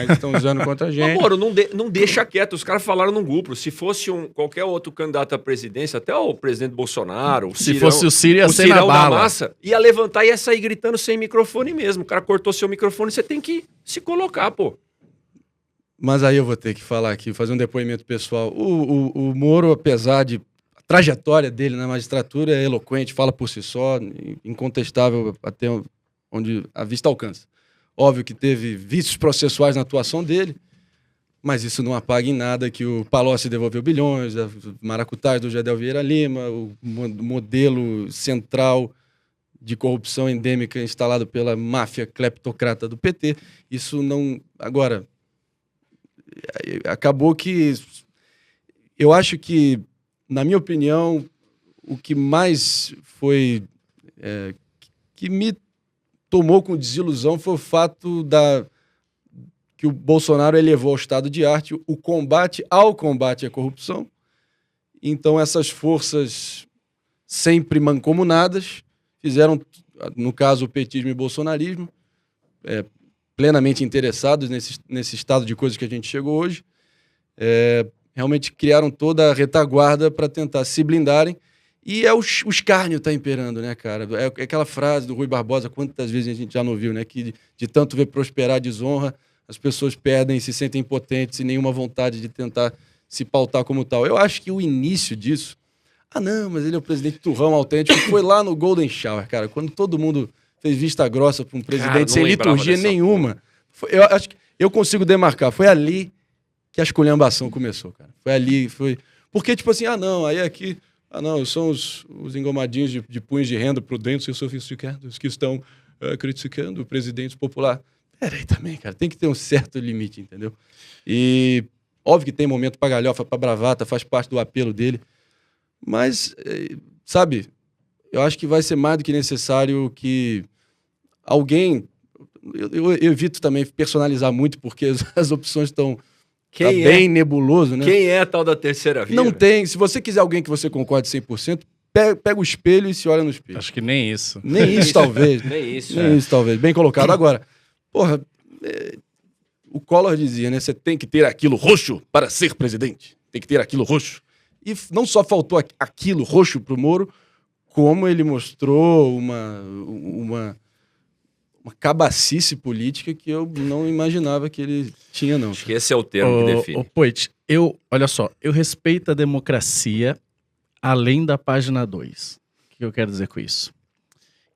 estão usando contra a gente. Moro, não deixa quieto. Os caras falaram num grupo. Se fosse qualquer outro candidato à presidência, até o presidente Bolsonaro, Se fosse o Ciro, ia ser na Cirão da bala. massa, ia levantar e ia sair gritando sem microfone mesmo. O cara cortou seu microfone, você tem que se colocar, pô. Mas aí eu vou ter que falar aqui, fazer um depoimento pessoal. O Moro, apesar de a trajetória dele na magistratura, é eloquente, fala por si só, incontestável até onde a vista alcança. Óbvio que teve vícios processuais na atuação dele, mas isso não apaga em nada que o Palocci devolveu bilhões, a maracutagem do Gedel Vieira Lima, o modelo central de corrupção endêmica instalado pela máfia cleptocrata do PT. Isso não... Agora, acabou que... Eu acho que, na minha opinião, o que mais foi... que me tomou com desilusão foi o fato que o Bolsonaro elevou ao estado de arte o combate à corrupção. Então, essas forças sempre mancomunadas fizeram, no caso, o petismo e o bolsonarismo, plenamente interessados nesse estado de coisas que a gente chegou hoje, realmente criaram toda a retaguarda para tentar se blindarem. E o escárnio está imperando, né, cara? É aquela frase do Rui Barbosa, quantas vezes a gente já não viu, né? Que de tanto ver prosperar a desonra, as pessoas perdem, se sentem impotentes e nenhuma vontade de tentar se pautar como tal. Eu acho que o início disso... não, mas ele é o presidente turrão autêntico. Foi lá no Golden Shower, cara, quando todo mundo fez vista grossa para um presidente sem liturgia nenhuma. Eu acho que eu consigo demarcar. Foi ali que a esculhambação começou, cara. Foi ali, foi... Porque, tipo assim, aí aqui... são os engomadinhos de punhos de renda prudentes e sofisticados que estão criticando o presidente popular. Peraí também, cara, tem que ter um certo limite, entendeu? E óbvio que tem momento pra galhofa, pra bravata, faz parte do apelo dele, mas, sabe, eu acho que vai ser mais do que necessário que alguém... Eu evito também personalizar muito, porque as opções estão... bem nebuloso, né? Quem é a tal da terceira via? Não tem. Se você quiser alguém que você concorde 100%, pega o espelho e se olha no espelho. Acho que nem isso. Nem isso, talvez. Nem isso. Nem isso, talvez. Bem colocado. Agora, porra, o Collor dizia, né? Você tem que ter aquilo roxo para ser presidente. Tem que ter aquilo roxo. E não só faltou aquilo roxo pro Moro, como ele mostrou uma cabacice política que eu não imaginava que ele tinha, não. Acho que esse é o termo que define. Poit, olha só, eu respeito a democracia além da página 2. O que eu quero dizer com isso?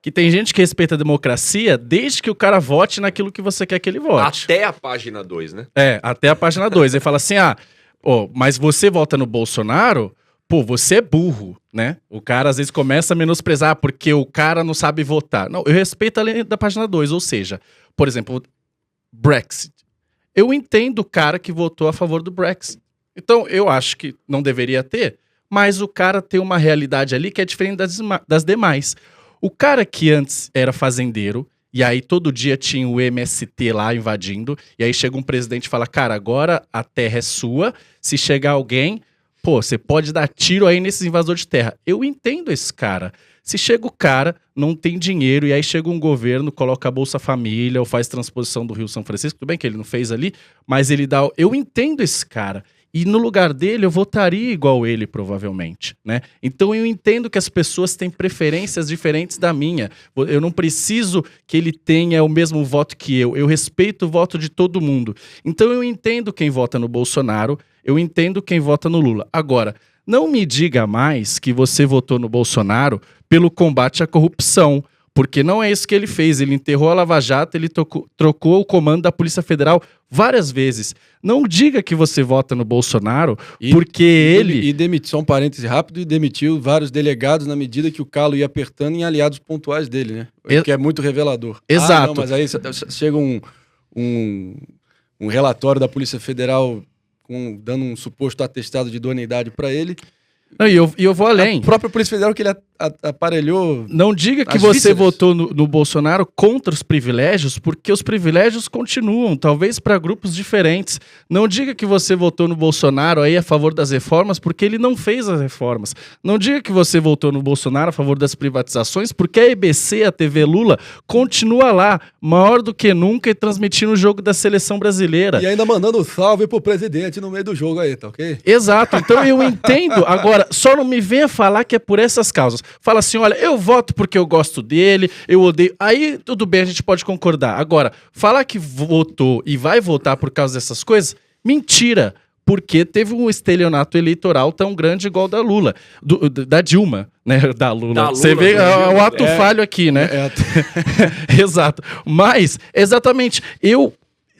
Que tem gente que respeita a democracia desde que o cara vote naquilo que você quer que ele vote. Até a página 2, né? Até a página 2. Ele fala assim, mas você vota no Bolsonaro... Pô, você é burro, né? O cara às vezes começa a menosprezar porque o cara não sabe votar. Não, eu respeito a lei da página 2, ou seja, por exemplo, Brexit. Eu entendo o cara que votou a favor do Brexit. Então, eu acho que não deveria ter, mas o cara tem uma realidade ali que é diferente das demais. O cara que antes era fazendeiro, e aí todo dia tinha o MST lá invadindo, e aí chega um presidente e fala, cara, agora a terra é sua, se chegar alguém... Pô, você pode dar tiro aí nesses invasores de terra. Eu entendo esse cara. Se chega o cara, não tem dinheiro, e aí chega um governo, coloca a Bolsa Família, ou faz transposição do Rio São Francisco, tudo bem que ele não fez ali, mas ele dá... Eu entendo esse cara. E no lugar dele, eu votaria igual ele, provavelmente, né? Então eu entendo que as pessoas têm preferências diferentes da minha. Eu não preciso que ele tenha o mesmo voto que eu. Eu respeito o voto de todo mundo. Então eu entendo quem vota no Bolsonaro, eu entendo quem vota no Lula. Agora, não me diga mais que você votou no Bolsonaro pelo combate à corrupção, Porque não é isso que ele fez. Ele enterrou a Lava Jato, ele trocou o comando da Polícia Federal várias vezes. Não diga que você vota no Bolsonaro, porque ele... E demitiu, só um parêntese rápido, e demitiu vários delegados na medida que o calo ia apertando em aliados pontuais dele, né? Que é muito revelador. Exato. Não, mas aí chega um relatório da Polícia Federal dando um suposto atestado de idoneidade para ele. Não, e eu vou além. A própria Polícia Federal que ele aparelhou... Não diga que você votou no Bolsonaro contra os privilégios, porque os privilégios continuam, talvez para grupos diferentes. Não diga que você votou no Bolsonaro aí a favor das reformas, porque ele não fez as reformas. Não diga que você votou no Bolsonaro a favor das privatizações, porque a EBC, a TV Lula, continua lá, maior do que nunca, e transmitindo o jogo da seleção brasileira. E ainda mandando salve pro presidente no meio do jogo aí, tá ok? Exato, então eu entendo. Agora, só não me venha falar que é por essas causas. Fala assim, olha, eu voto porque eu gosto dele, eu odeio... Aí, tudo bem, a gente pode concordar. Agora, falar que votou e vai votar por causa dessas coisas, mentira. Porque teve um estelionato eleitoral tão grande igual da Lula. Da Dilma, né? Da Lula. Você vê o ato falho aqui, né? Exato. Mas, exatamente, eu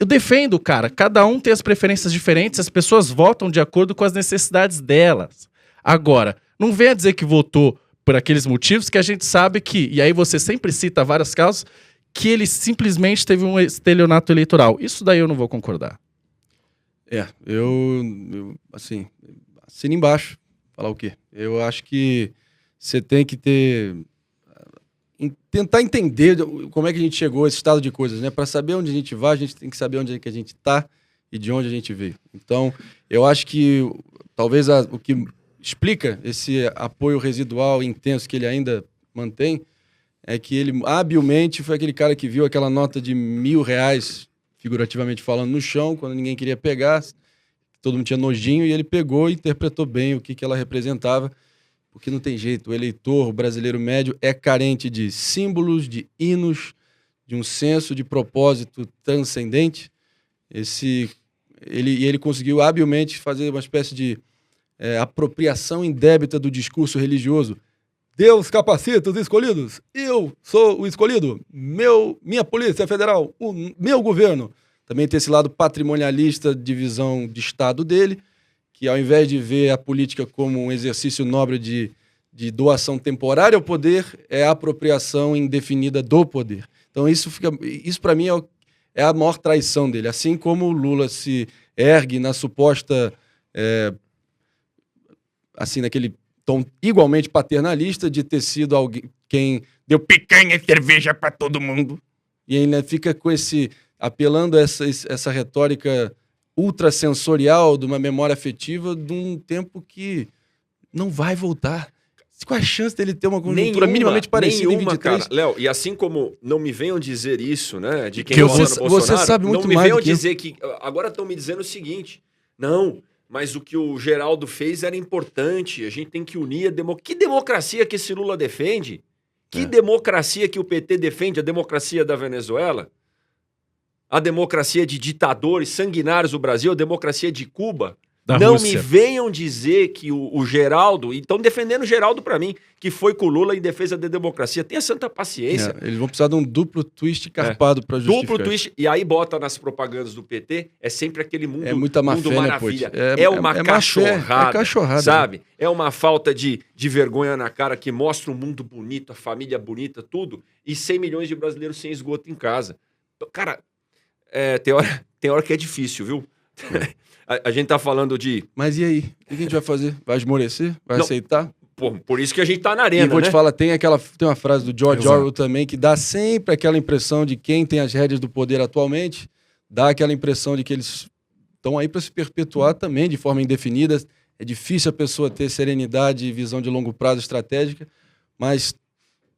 defendo, cara. Cada um tem as preferências diferentes, as pessoas votam de acordo com as necessidades delas. Agora, não venha dizer que votou por aqueles motivos que a gente sabe que, e aí você sempre cita várias causas, que ele simplesmente teve um estelionato eleitoral. Isso daí eu não vou concordar. Eu assim, assina embaixo. Falar o quê? Eu acho que você tem que tentar entender como é que a gente chegou a esse estado de coisas, né? Para saber onde a gente vai, a gente tem que saber onde é que a gente está e de onde a gente veio. Então, eu acho que talvez o que explica esse apoio residual intenso que ele ainda mantém é que ele habilmente foi aquele cara que viu aquela nota de R$1.000, figurativamente falando, no chão, quando ninguém queria pegar, todo mundo tinha nojinho, e ele pegou e interpretou bem o que ela representava, porque não tem jeito, o eleitor brasileiro médio é carente de símbolos, de hinos, de um senso de propósito transcendente. Ele conseguiu habilmente fazer uma espécie de apropriação indébita do discurso religioso. Deus capacita os escolhidos. Eu sou o escolhido. Minha Polícia Federal, o meu governo. Também tem esse lado patrimonialista de visão de Estado dele, que ao invés de ver a política como um exercício nobre de doação temporária ao poder, é a apropriação indefinida do poder. Então isso para mim é a maior traição dele. Assim como o Lula se ergue na suposta... assim, naquele tom igualmente paternalista de ter sido alguém quem deu picanha e cerveja pra todo mundo. E ainda fica com apelando a essa retórica ultrasensorial de uma memória afetiva de um tempo que não vai voltar. Qual a chance dele ter uma conjuntura minimamente parecida em 23? Cara. Léo, e assim como não me venham dizer isso, né, de quem vota no Bolsonaro, você sabe muito não me mais venham do que dizer que... Agora estão me dizendo o seguinte, não... Mas o que o Geraldo fez era importante. A gente tem que unir a democracia. Que democracia que esse Lula defende? Que democracia que o PT defende? A democracia da Venezuela? A democracia de ditadores sanguinários do Brasil? A democracia de Cuba? Da Não Rússia. me venham dizer que o Geraldo... E estão defendendo o Geraldo para mim, que foi com o Lula em defesa da democracia. Tenha santa paciência. Eles vão precisar de um duplo twist carpado para justificar. Duplo twist. E aí bota nas propagandas do PT, é sempre aquele mundo, muita má mundo fé, maravilha. Né, é uma cachorrada. É cachorrada. Sabe? É uma falta de vergonha na cara que mostra um mundo bonito, a família bonita, tudo. E 100 milhões de brasileiros sem esgoto em casa. Cara, tem hora que é difícil, viu? A gente tá falando de... Mas e aí? O que a gente vai fazer? Vai esmorecer? Vai aceitar? Por isso que a gente tá na arena, E vou te falar, tem uma frase do George Exato. Orwell também, que dá sempre aquela impressão de quem tem as rédeas do poder atualmente, dá aquela impressão de que eles estão aí para se perpetuar também de forma indefinida. É difícil a pessoa ter serenidade e visão de longo prazo estratégica, mas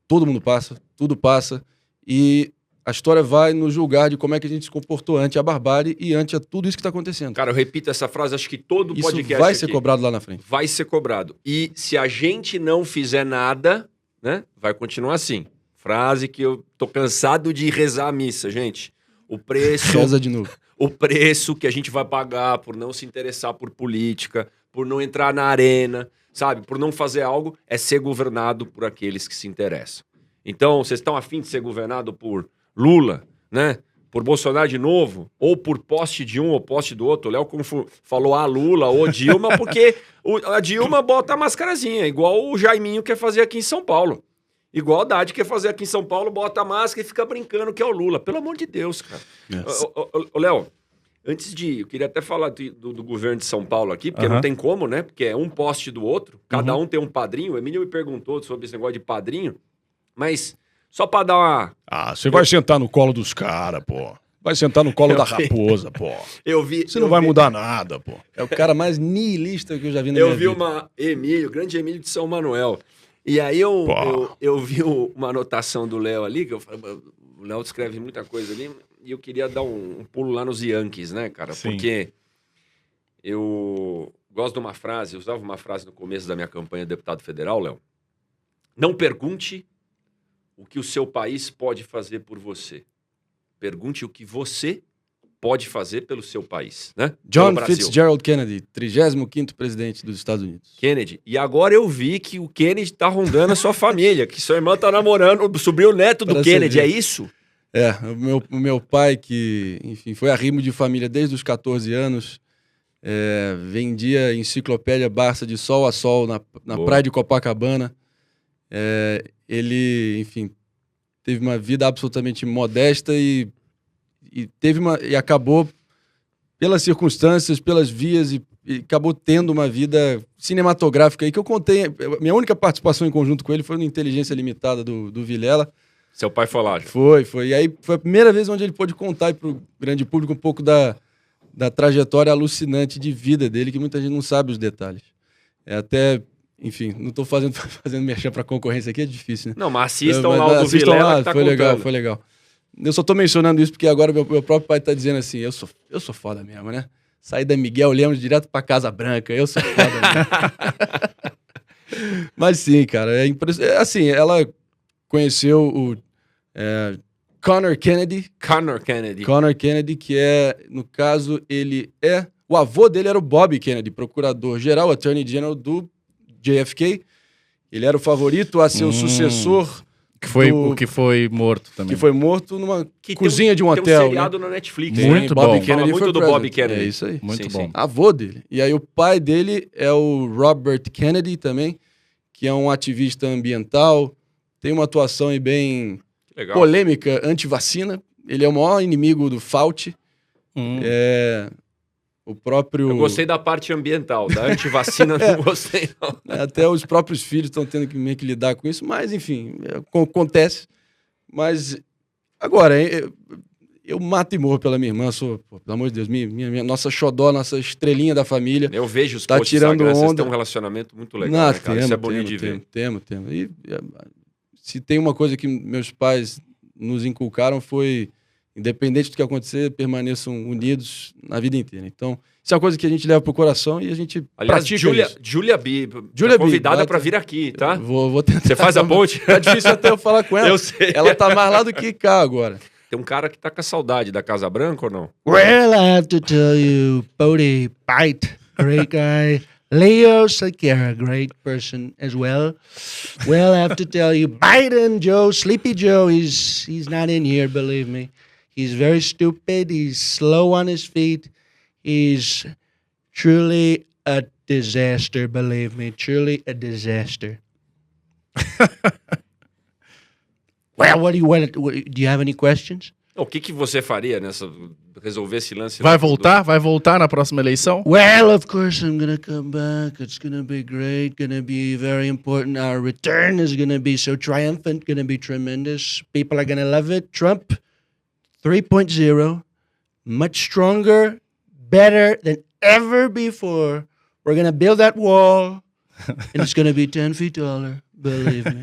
todo mundo passa, tudo passa, e a história vai nos julgar de como é que a gente se comportou ante a barbárie e ante a tudo isso que está acontecendo. Cara, eu repito essa frase, acho que todo Isso podcast vai aqui ser cobrado lá na frente. vai ser cobrado. E se a gente não fizer nada, né, vai continuar assim. Frase que eu tô cansado de rezar a missa, gente. O preço... Reza de novo. O preço que a gente vai pagar por não se interessar por política, por não entrar na arena, sabe? Por não fazer algo, é ser governado por aqueles que se interessam. Então, vocês estão afim de ser governado por Lula, né? Por Bolsonaro de novo, ou por poste de um ou poste do outro. O Léo falou Lula ou Dilma, porque a Dilma bota a mascarazinha, igual o Jaiminho quer fazer aqui em São Paulo. Igual a Haddad quer fazer aqui em São Paulo, bota a máscara e fica brincando que é o Lula. Pelo amor de Deus, cara. Ô, Léo, antes de... Eu queria até falar do governo de São Paulo aqui, porque não tem como, né? Porque é um poste do outro, cada um tem um padrinho. O Emílio me perguntou sobre esse negócio de padrinho, mas só pra dar uma... Ah, você vai sentar no colo dos caras, pô. Vai sentar no colo da raposa, pô. Você não vai mudar nada, pô. É o cara mais niilista que eu já vi na minha vida. O grande Emílio de São Manuel. E aí eu vi uma anotação do Léo ali, que eu falei, o Léo escreve muita coisa ali, e eu queria dar um pulo lá nos Yankees, né, cara? Sim. Porque eu gosto de uma frase, eu usava uma frase no começo da minha campanha de deputado federal, Léo. Não pergunte o que o seu país pode fazer por você. Pergunte o que você pode fazer pelo seu país, né? John Fitzgerald Kennedy, 35º presidente dos Estados Unidos. Kennedy. E agora eu vi que o Kennedy tá rondando a sua família, que seu irmão tá namorando o sobrinho neto do Kennedy, é isso? É, o meu pai, que, enfim, foi arrimo de família desde os 14 anos, vendia enciclopédia Barça de sol a sol na praia de Copacabana. Ele, enfim, teve uma vida absolutamente modesta e acabou, pelas circunstâncias, pelas vias, e acabou tendo uma vida cinematográfica aí, que eu contei. Minha única participação em conjunto com ele foi no Inteligência Limitada do Vilela. Seu pai foi lá, já? Foi. E aí foi a primeira vez onde ele pôde contar para o grande público um pouco da trajetória alucinante de vida dele, que muita gente não sabe os detalhes. Enfim, não estou fazendo merchan para concorrência aqui, é difícil, né? Não, mas assistam lá o do Vilela, que tá contando. Foi legal. Eu só tô mencionando isso porque agora meu próprio pai tá dizendo assim, eu sou foda mesmo, né? Saí da Miguel Lemos direto pra Casa Branca, eu sou foda mesmo. Mas sim, cara, é impressionante. Assim, ela conheceu o Conor Kennedy. Conor Kennedy, que no caso, o avô dele era o Bob Kennedy, procurador-geral, Attorney General do JFK. Ele era o favorito a ser o sucessor... O que foi morto também. Que foi morto numa cozinha de um hotel. Tem um seriado na Netflix. Muito bom. Bob Kennedy Fala muito do Bob Kennedy. É isso aí. Muito bom. Avô dele. E aí o pai dele é o Robert Kennedy também, que é um ativista ambiental, tem uma atuação aí bem polêmica, anti-vacina. Ele é o maior inimigo do Fauci. O próprio... Eu gostei da parte ambiental, da antivacina não gostei, não. Até os próprios filhos estão tendo que meio que lidar com isso, mas enfim, acontece. Mas agora, eu mato e morro pela minha irmã, pelo amor de Deus, minha nossa xodó, nossa estrelinha da família. Eu vejo os posts tirando onda. Vocês têm um relacionamento muito legal, né, cara? Isso é bonito de ver. Temos. E se tem uma coisa que meus pais nos inculcaram foi... Independente do que acontecer, permaneçam unidos na vida inteira. Então, isso é uma coisa que a gente leva pro coração e a gente pratica Julia B, convidada para vir aqui, tá? Vou tentar. Você faz a ponte? É difícil até eu falar com ela. Eu sei. Ela tá mais lá do que cá agora. Tem um cara que tá com a saudade da Casa Branca ou não? Well, I have to tell you, Bodie Bite, great guy. Leo Sakara, great person as well. Well, I have to tell you, Biden, Joe, Sleepy Joe, he's not in here, believe me. He's very stupid. He's slow on his feet. He's truly a disaster, believe me. Truly a disaster. Well, what do you have any questions? O que você faria nessa... Resolver esse lance? Vai voltar na próxima eleição? Well, of course I'm going to come back. It's going to be great. Going to be very important. Our return is going to be so triumphant. Going to be tremendous. People are going to love it. Trump 3.0, much stronger, better than ever before. We're going to build that wall, and it's going to be 10 feet taller. Believe me.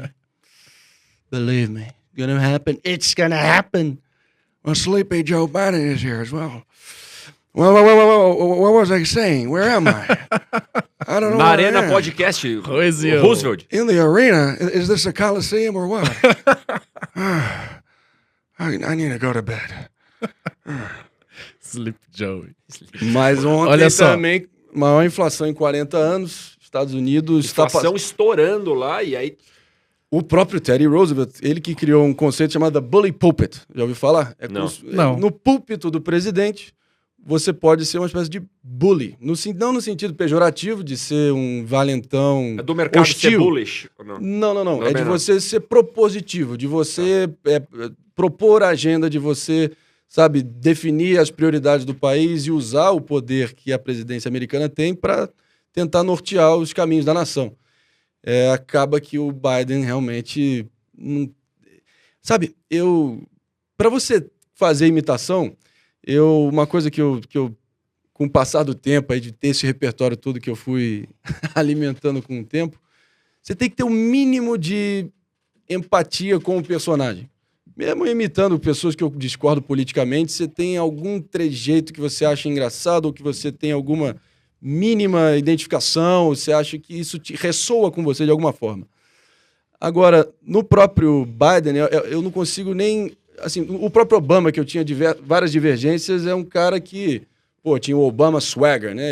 Believe me. Going to happen. It's going to happen. Well, Sleepy Joe Biden is here as well. Well, what was I saying? Where am I? I don't know. Na Arena Podcast, Roosevelt. In the arena? Is this a Coliseum or what? I need to go to bed. Sleep Joey. Mas ontem Olha só. também, maior inflação em 40 anos, Estados Unidos... Inflação estourando lá, e aí O próprio Teddy Roosevelt, ele que criou um conceito chamado bully pulpit. Já ouviu falar? Não. No púlpito do presidente, você pode ser uma espécie de bully. Não no sentido pejorativo de ser um valentão É do mercado hostil. ser bullish? Ou não? Não. É de Também não. você ser propositivo, de você propor a agenda, de você, sabe, definir as prioridades do país e usar o poder que a presidência americana tem para tentar nortear os caminhos da nação. Acaba que o Biden realmente... Sabe, para você fazer imitação, uma coisa que eu, com o passar do tempo, aí, de ter esse repertório todo que eu fui alimentando com o tempo, você tem que ter um mínimo de empatia com o personagem. Mesmo imitando pessoas que eu discordo politicamente, você tem algum trejeito que você acha engraçado ou que você tem alguma mínima identificação, você acha que isso ressoa com você de alguma forma. Agora, no próprio Biden, eu não consigo nem... Assim, o próprio Obama, que eu tinha várias divergências, é um cara que... tinha o Obama swagger, né?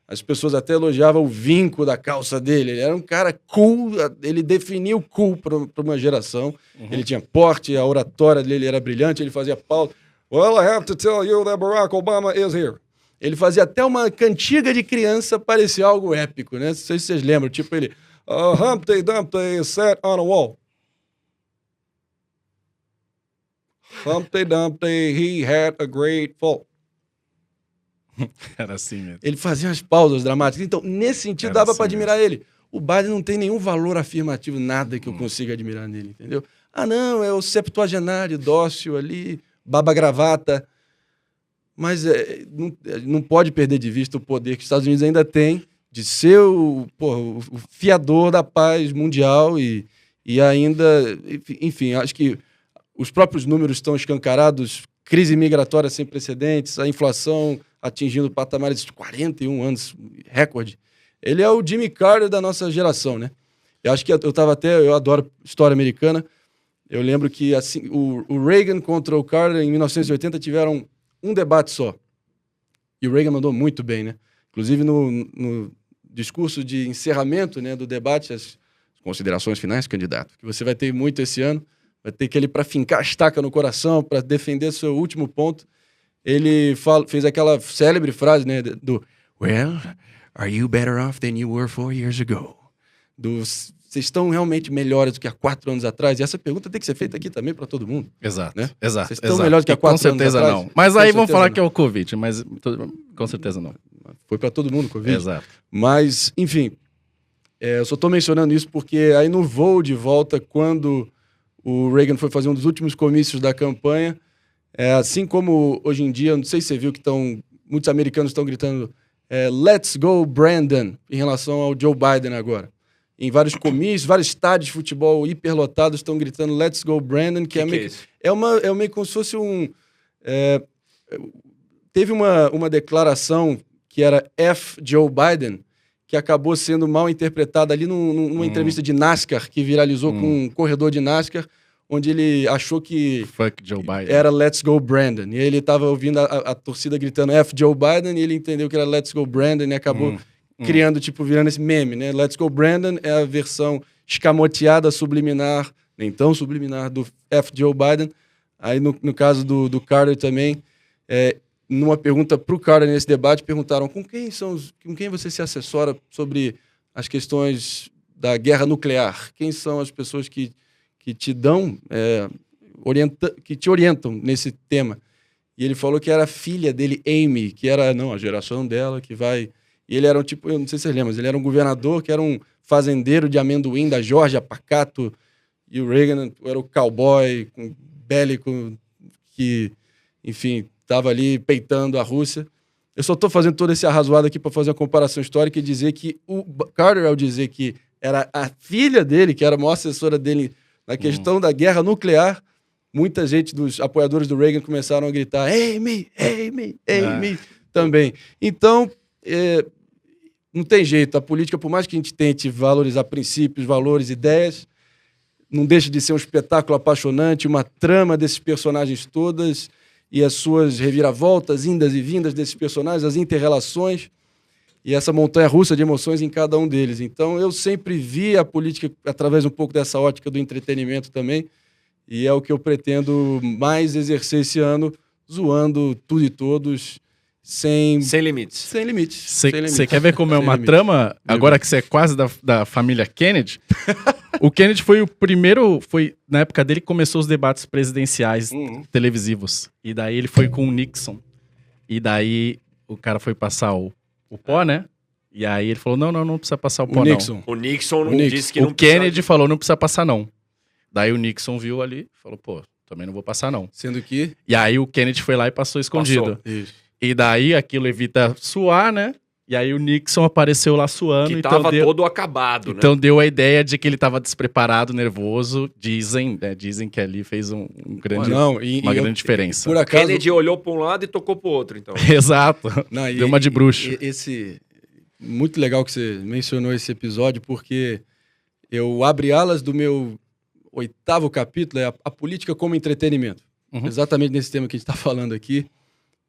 As pessoas até elogiavam o vinco da calça dele. Ele era um cara cool, ele definiu cool para uma geração. Ele tinha porte, a oratória dele era brilhante, ele fazia pauta. Well, I have to tell you that Barack Obama is here. Ele fazia até uma cantiga de criança parecer algo épico, né? Não sei se vocês lembram. Tipo ele... Humpty Dumpty sat on a wall. Humpty Dumpty, he had a great fall. Era assim mesmo. Ele fazia umas pausas dramáticas. Então, nesse sentido, Era dava assim para admirar ele. O Biden não tem nenhum valor afirmativo, nada que eu consiga admirar nele, entendeu? Não, é o septuagenário dócil ali, baba-gravata. Mas não pode perder de vista o poder que os Estados Unidos ainda têm de ser o fiador da paz mundial e ainda... Enfim, acho que os próprios números estão escancarados, crise migratória sem precedentes, a inflação atingindo patamares de 41 anos, recorde. Ele é o Jimmy Carter da nossa geração, né? Eu acho que eu adoro história americana. Eu lembro que assim, o Reagan contra o Carter em 1980 tiveram um debate só. E o Reagan mandou muito bem, né? Inclusive no discurso de encerramento, né, do debate, as considerações finais, candidato, que você vai ter muito esse ano, vai ter que ele para fincar a estaca no coração, para defender seu último ponto. Ele fez aquela célebre frase, né, do Well, are you better off than you were 4 years ago? Vocês estão realmente melhores do que há 4 anos atrás? E essa pergunta tem que ser feita aqui também para todo mundo. Exato, né? exato. Vocês estão melhores do que há 4 anos atrás? Com certeza não. Mas aí vão falar que é o Covid, mas com certeza não. Foi para todo mundo o Covid. Exato. Mas, enfim, eu só estou mencionando isso porque aí no voo de volta, quando o Reagan foi fazer um dos últimos comícios da campanha, assim como hoje em dia, não sei se você viu que muitos americanos estão gritando Let's go Brandon, em relação ao Joe Biden agora. Em vários comícios, vários estádios de futebol hiperlotados estão gritando Let's go Brandon, que é meio como se fosse teve uma declaração que era F. Joe Biden, que acabou sendo mal interpretada ali numa entrevista de NASCAR, que viralizou com um corredor de NASCAR, onde ele achou que Fuck Joe Biden. Era Let's Go Brandon. E ele estava ouvindo a torcida gritando F. Joe Biden, e ele entendeu que era Let's Go Brandon, e acabou criando, virando esse meme, né? Let's Go Brandon é a versão escamoteada, subliminar, nem tão subliminar, do F. Joe Biden. Aí, no caso do Carter também, numa pergunta para o Carter nesse debate, perguntaram com quem você se assessora sobre as questões da guerra nuclear? Quem são as pessoas que te dão, que te orientam nesse tema? E ele falou que era a filha dele, Amy, que era a geração dela, que vai... E ele era eu não sei se vocês lembram, mas ele era um governador que era um fazendeiro de amendoim da Geórgia, pacato, e o Reagan era o cowboy bélico que, enfim, estava ali peitando a Rússia. Eu só estou fazendo todo esse arrazoado aqui para fazer uma comparação histórica e dizer que o Carter, ao dizer que era a filha dele, que era a maior assessora dele na questão da guerra nuclear, muita gente dos apoiadores do Reagan começaram a gritar Amy, Amy, Amy, também. Então, não tem jeito. A política, por mais que a gente tente valorizar princípios, valores, ideias, não deixa de ser um espetáculo apaixonante, uma trama desses personagens todas e as suas reviravoltas, indas e vindas desses personagens, as inter-relações. e essa montanha-russa de emoções em cada um deles. Então, eu sempre vi a política através um pouco dessa ótica do entretenimento também, e é o que eu pretendo mais exercer esse ano, zoando tudo e todos, sem limites. sem limites. Você quer ver como é Sem uma limites. trama? Agora que você é quase da família Kennedy. O Kennedy foi o primeiro, foi na época dele que começou os debates presidenciais televisivos. E daí ele foi com o Nixon. E daí o cara foi passar o pó, né? E aí ele falou, não precisa passar o pó, O não. Nixon. O Nixon não Nixon. disse que não O Kennedy falou, não precisa passar, não. Daí o Nixon viu ali e falou, pô, também não vou passar, não. Sendo que... E aí o Kennedy foi lá e passou escondido. Isso. E daí aquilo evita suar, né? E aí o Nixon apareceu lá suando. Que então tava deu, todo acabado, né? então deu a ideia de que ele tava despreparado, nervoso. Dizem, né? Dizem que ali fez uma grande diferença. Por acaso... Kennedy olhou pra um lado e tocou pro outro, então. Exato. Não, Deu uma de bruxo. Muito legal que você mencionou esse episódio, porque eu abri alas do meu 8º capítulo, é a política como entretenimento. Uhum. Exatamente nesse tema que a gente está falando aqui,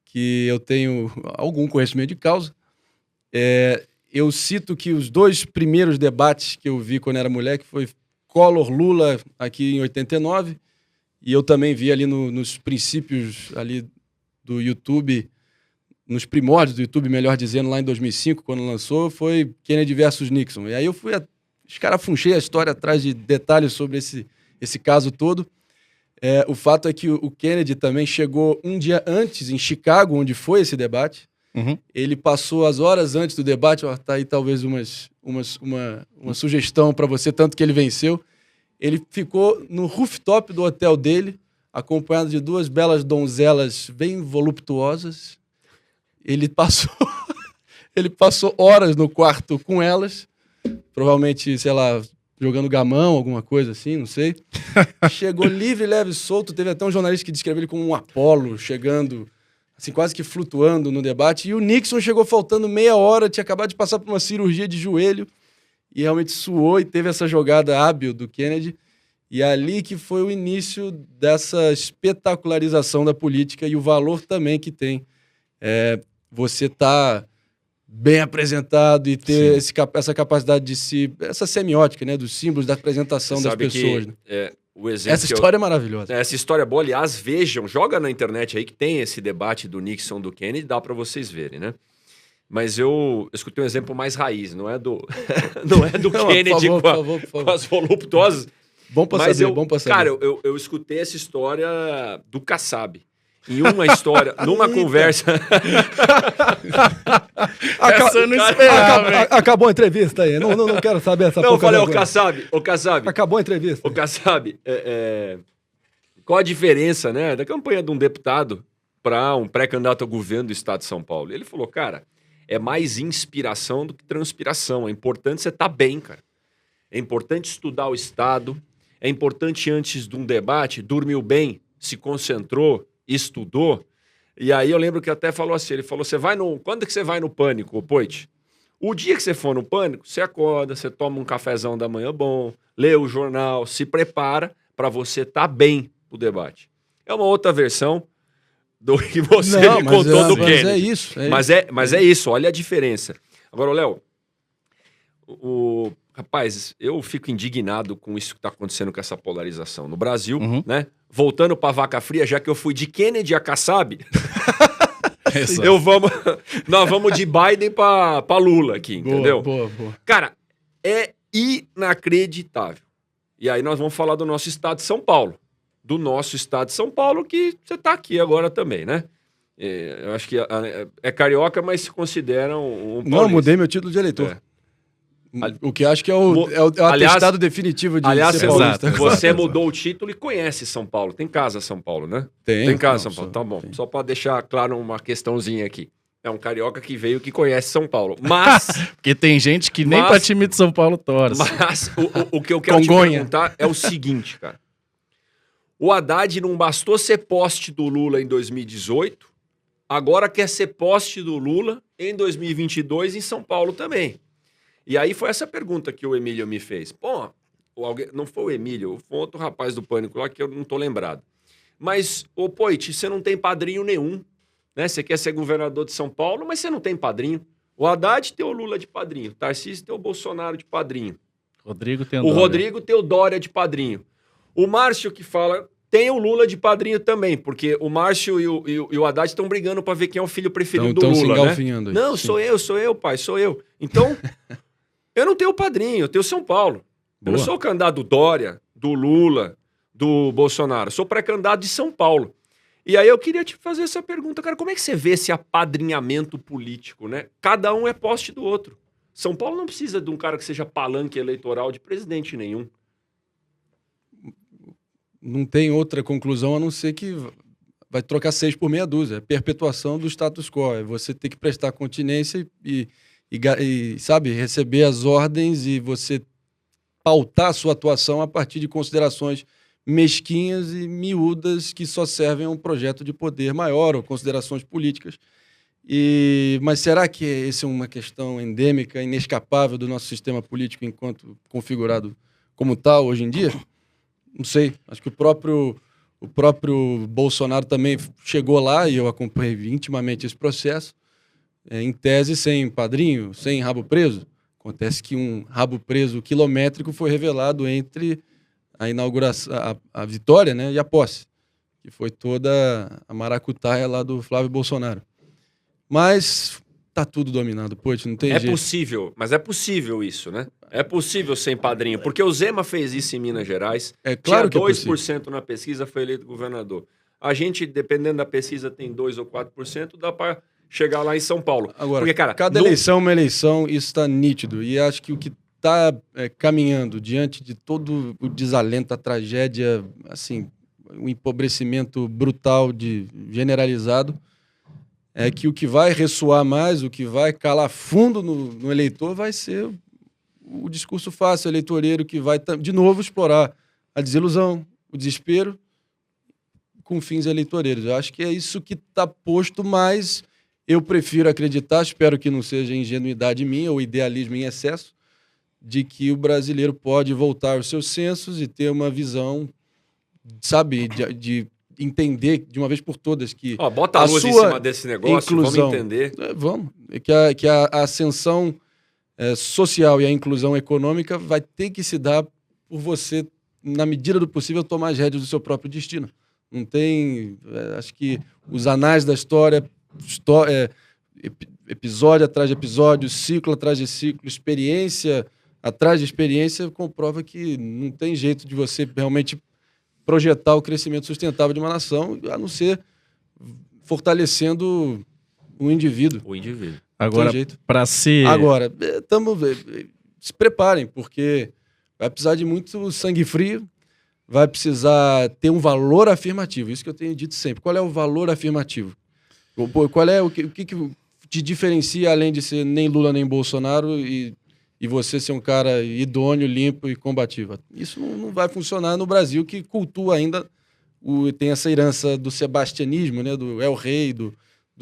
que eu tenho algum conhecimento de causa. Eu cito que os 2 primeiros debates que eu vi quando era moleque foi Collor-Lula aqui em 89, e eu também vi ali nos princípios ali do YouTube, nos primórdios do YouTube, melhor dizendo, lá em 2005, quando lançou, foi Kennedy versus Nixon. E aí eu fui escarafunchei a história atrás de detalhes sobre esse caso todo. O fato é que o Kennedy também chegou um dia antes em Chicago, onde foi esse debate. Uhum. Ele passou as horas antes do debate, tá aí talvez uma sugestão para você, tanto que ele venceu. Ele ficou no rooftop do hotel dele, acompanhado de 2 belas donzelas bem voluptuosas. Ele passou horas no quarto com elas, provavelmente, sei lá, jogando gamão, alguma coisa assim, não sei. Chegou livre, leve e solto. Teve até um jornalista que descreveu ele como um Apolo, chegando, assim, quase que flutuando no debate. E o Nixon chegou faltando meia hora, tinha acabado de passar por uma cirurgia de joelho e realmente suou e teve essa jogada hábil do Kennedy. E é ali que foi o início dessa espetacularização da política e o valor também que tem você tá bem apresentado e ter essa capacidade de essa semiótica, né, dos símbolos da apresentação das pessoas. Né? O exemplo Essa história é maravilhosa. Essa história é boa. Aliás, vejam, joga na internet aí que tem esse debate do Nixon, do Kennedy, dá para vocês verem, né? Mas eu escutei um exemplo mais raiz, não é do Kennedy por favor. com as voluptuosas. Bom pra Mas saber, bom pra saber. Cara, eu escutei essa história do Kassab. Em uma história, numa conversa... Essa eu não esperava, hein? Acabou a entrevista aí. Não quero saber essa Não, eu falei, vergonha. ô Kassab, Acabou a entrevista. ô Kassab, qual a diferença, né, da campanha de um deputado para um pré-candidato ao governo do estado de São Paulo? Ele falou, cara, é mais inspiração do que transpiração. É importante você estar bem, cara. É importante estudar o estado. É importante, antes de um debate, dormiu bem, se concentrou, estudou. E aí eu lembro que até falou assim, ele falou, quando que você vai no Pânico, Poit? O dia que você for no Pânico, você acorda, você toma um cafezão da manhã bom, lê o jornal, se prepara para você estar bem pro debate. É uma outra versão do que você me contou do Kennedy. Mas é isso. Mas é isso, olha a diferença. Agora, Léo, rapaz, eu fico indignado com isso que está acontecendo com essa polarização no Brasil, né? Voltando para vaca fria, já que eu fui de Kennedy a Kassab, nós vamos de Biden para Lula aqui, entendeu? Boa. Cara, é inacreditável. E aí nós vamos falar do nosso estado de São Paulo. Do nosso estado de São Paulo, que você está aqui agora também, né? Eu acho que é carioca, mas se considera um Não, mudei meu título de eleitor. O que acho que é o atestado definitivo de ser paulista. Você mudou o título e conhece São Paulo. Tem casa São Paulo, né? Tem casa São Paulo. Tá bom. Só para deixar claro uma questãozinha aqui. É um carioca que veio que conhece São Paulo. Mas... Porque tem gente que nem pra time de São Paulo torce. Mas o que eu quero te perguntar é o seguinte, cara. O Haddad não bastou ser poste do Lula em 2018, agora quer ser poste do Lula em 2022 em São Paulo também. E aí foi essa pergunta que o Emílio me fez. Pô, não foi o Emílio, foi outro rapaz do Pânico lá que eu não tô lembrado. Mas, Poit, você não tem padrinho nenhum, né? Você quer ser governador de São Paulo, mas você não tem padrinho. O Haddad tem o Lula de padrinho. O Tarcísio tem o Bolsonaro de padrinho. Rodrigo tem O Rodrigo tem o Dória de padrinho. O Márcio que fala tem o Lula de padrinho também, porque o Márcio e o Haddad estão brigando para ver quem é o filho preferido do Lula, né? Não, Sim. sou eu, pai, sou eu. Então, eu não tenho padrinho, eu tenho São Paulo. Eu não sou o candidato do Dória, do Lula, do Bolsonaro. Eu sou pré-candidato de São Paulo. E aí eu queria te fazer essa pergunta, cara, como é que você vê esse apadrinhamento político, né? Cada um é poste do outro. São Paulo não precisa de um cara que seja palanque eleitoral de presidente nenhum. Não tem outra conclusão a não ser que vai trocar 6 por meia dúzia. É perpetuação do status quo. É você ter que prestar continência e sabe, receber as ordens e você pautar a sua atuação a partir de considerações mesquinhas e miúdas que só servem a um projeto de poder maior ou considerações políticas. Mas será que essa é uma questão endêmica, inescapável do nosso sistema político enquanto configurado como tal hoje em dia? Não sei. Acho que o próprio Bolsonaro também chegou lá e eu acompanhei intimamente esse processo, em tese sem padrinho, sem rabo preso. Acontece que um rabo preso quilométrico foi revelado entre a inauguração, a vitória, né, e a posse, que foi toda a maracutaia lá do Flávio Bolsonaro. Mas tá tudo dominado, Poit, não tem jeito. É possível, mas é possível isso, né? É possível sem padrinho, porque o Zema fez isso em Minas Gerais. É claro que tinha é 2% na pesquisa, foi eleito governador. A gente, dependendo da pesquisa, tem 2 ou 4%, dá para chegar lá em São Paulo. Agora, porque, cara, cada eleição é uma eleição, isso está nítido. E acho que o que está caminhando diante de todo o desalento, a tragédia, assim, o empobrecimento brutal, generalizado, é que o que vai ressoar mais, o que vai calar fundo no eleitor vai ser o discurso fácil eleitoreiro que vai, de novo, explorar a desilusão, o desespero com fins eleitoreiros. Eu acho que é isso que está posto, mas eu prefiro acreditar, espero que não seja ingenuidade minha ou idealismo em excesso, de que o brasileiro pode voltar aos seus sensos e ter uma visão, sabe, de entender de uma vez por todas que bota a luz em cima desse negócio, inclusão, vamos entender. Vamos. Que a ascensão social e a inclusão econômica vai ter que se dar por você, na medida do possível, tomar as rédeas do seu próprio destino. Não tem... acho que os anais da história, episódio atrás de episódio, ciclo atrás de ciclo, experiência atrás de experiência, comprova que não tem jeito de você realmente projetar o crescimento sustentável de uma nação, a não ser fortalecendo o indivíduo. O indivíduo. Agora, para ser... Agora, se preparem, porque vai precisar de muito sangue frio, vai precisar ter um valor afirmativo. Isso que eu tenho dito sempre. Qual é o valor afirmativo? Qual é o que te diferencia, além de ser nem Lula nem Bolsonaro, e você ser um cara idôneo, limpo e combativo? Isso não vai funcionar no Brasil, que cultua ainda, tem essa herança do sebastianismo, né? Do El Rei, do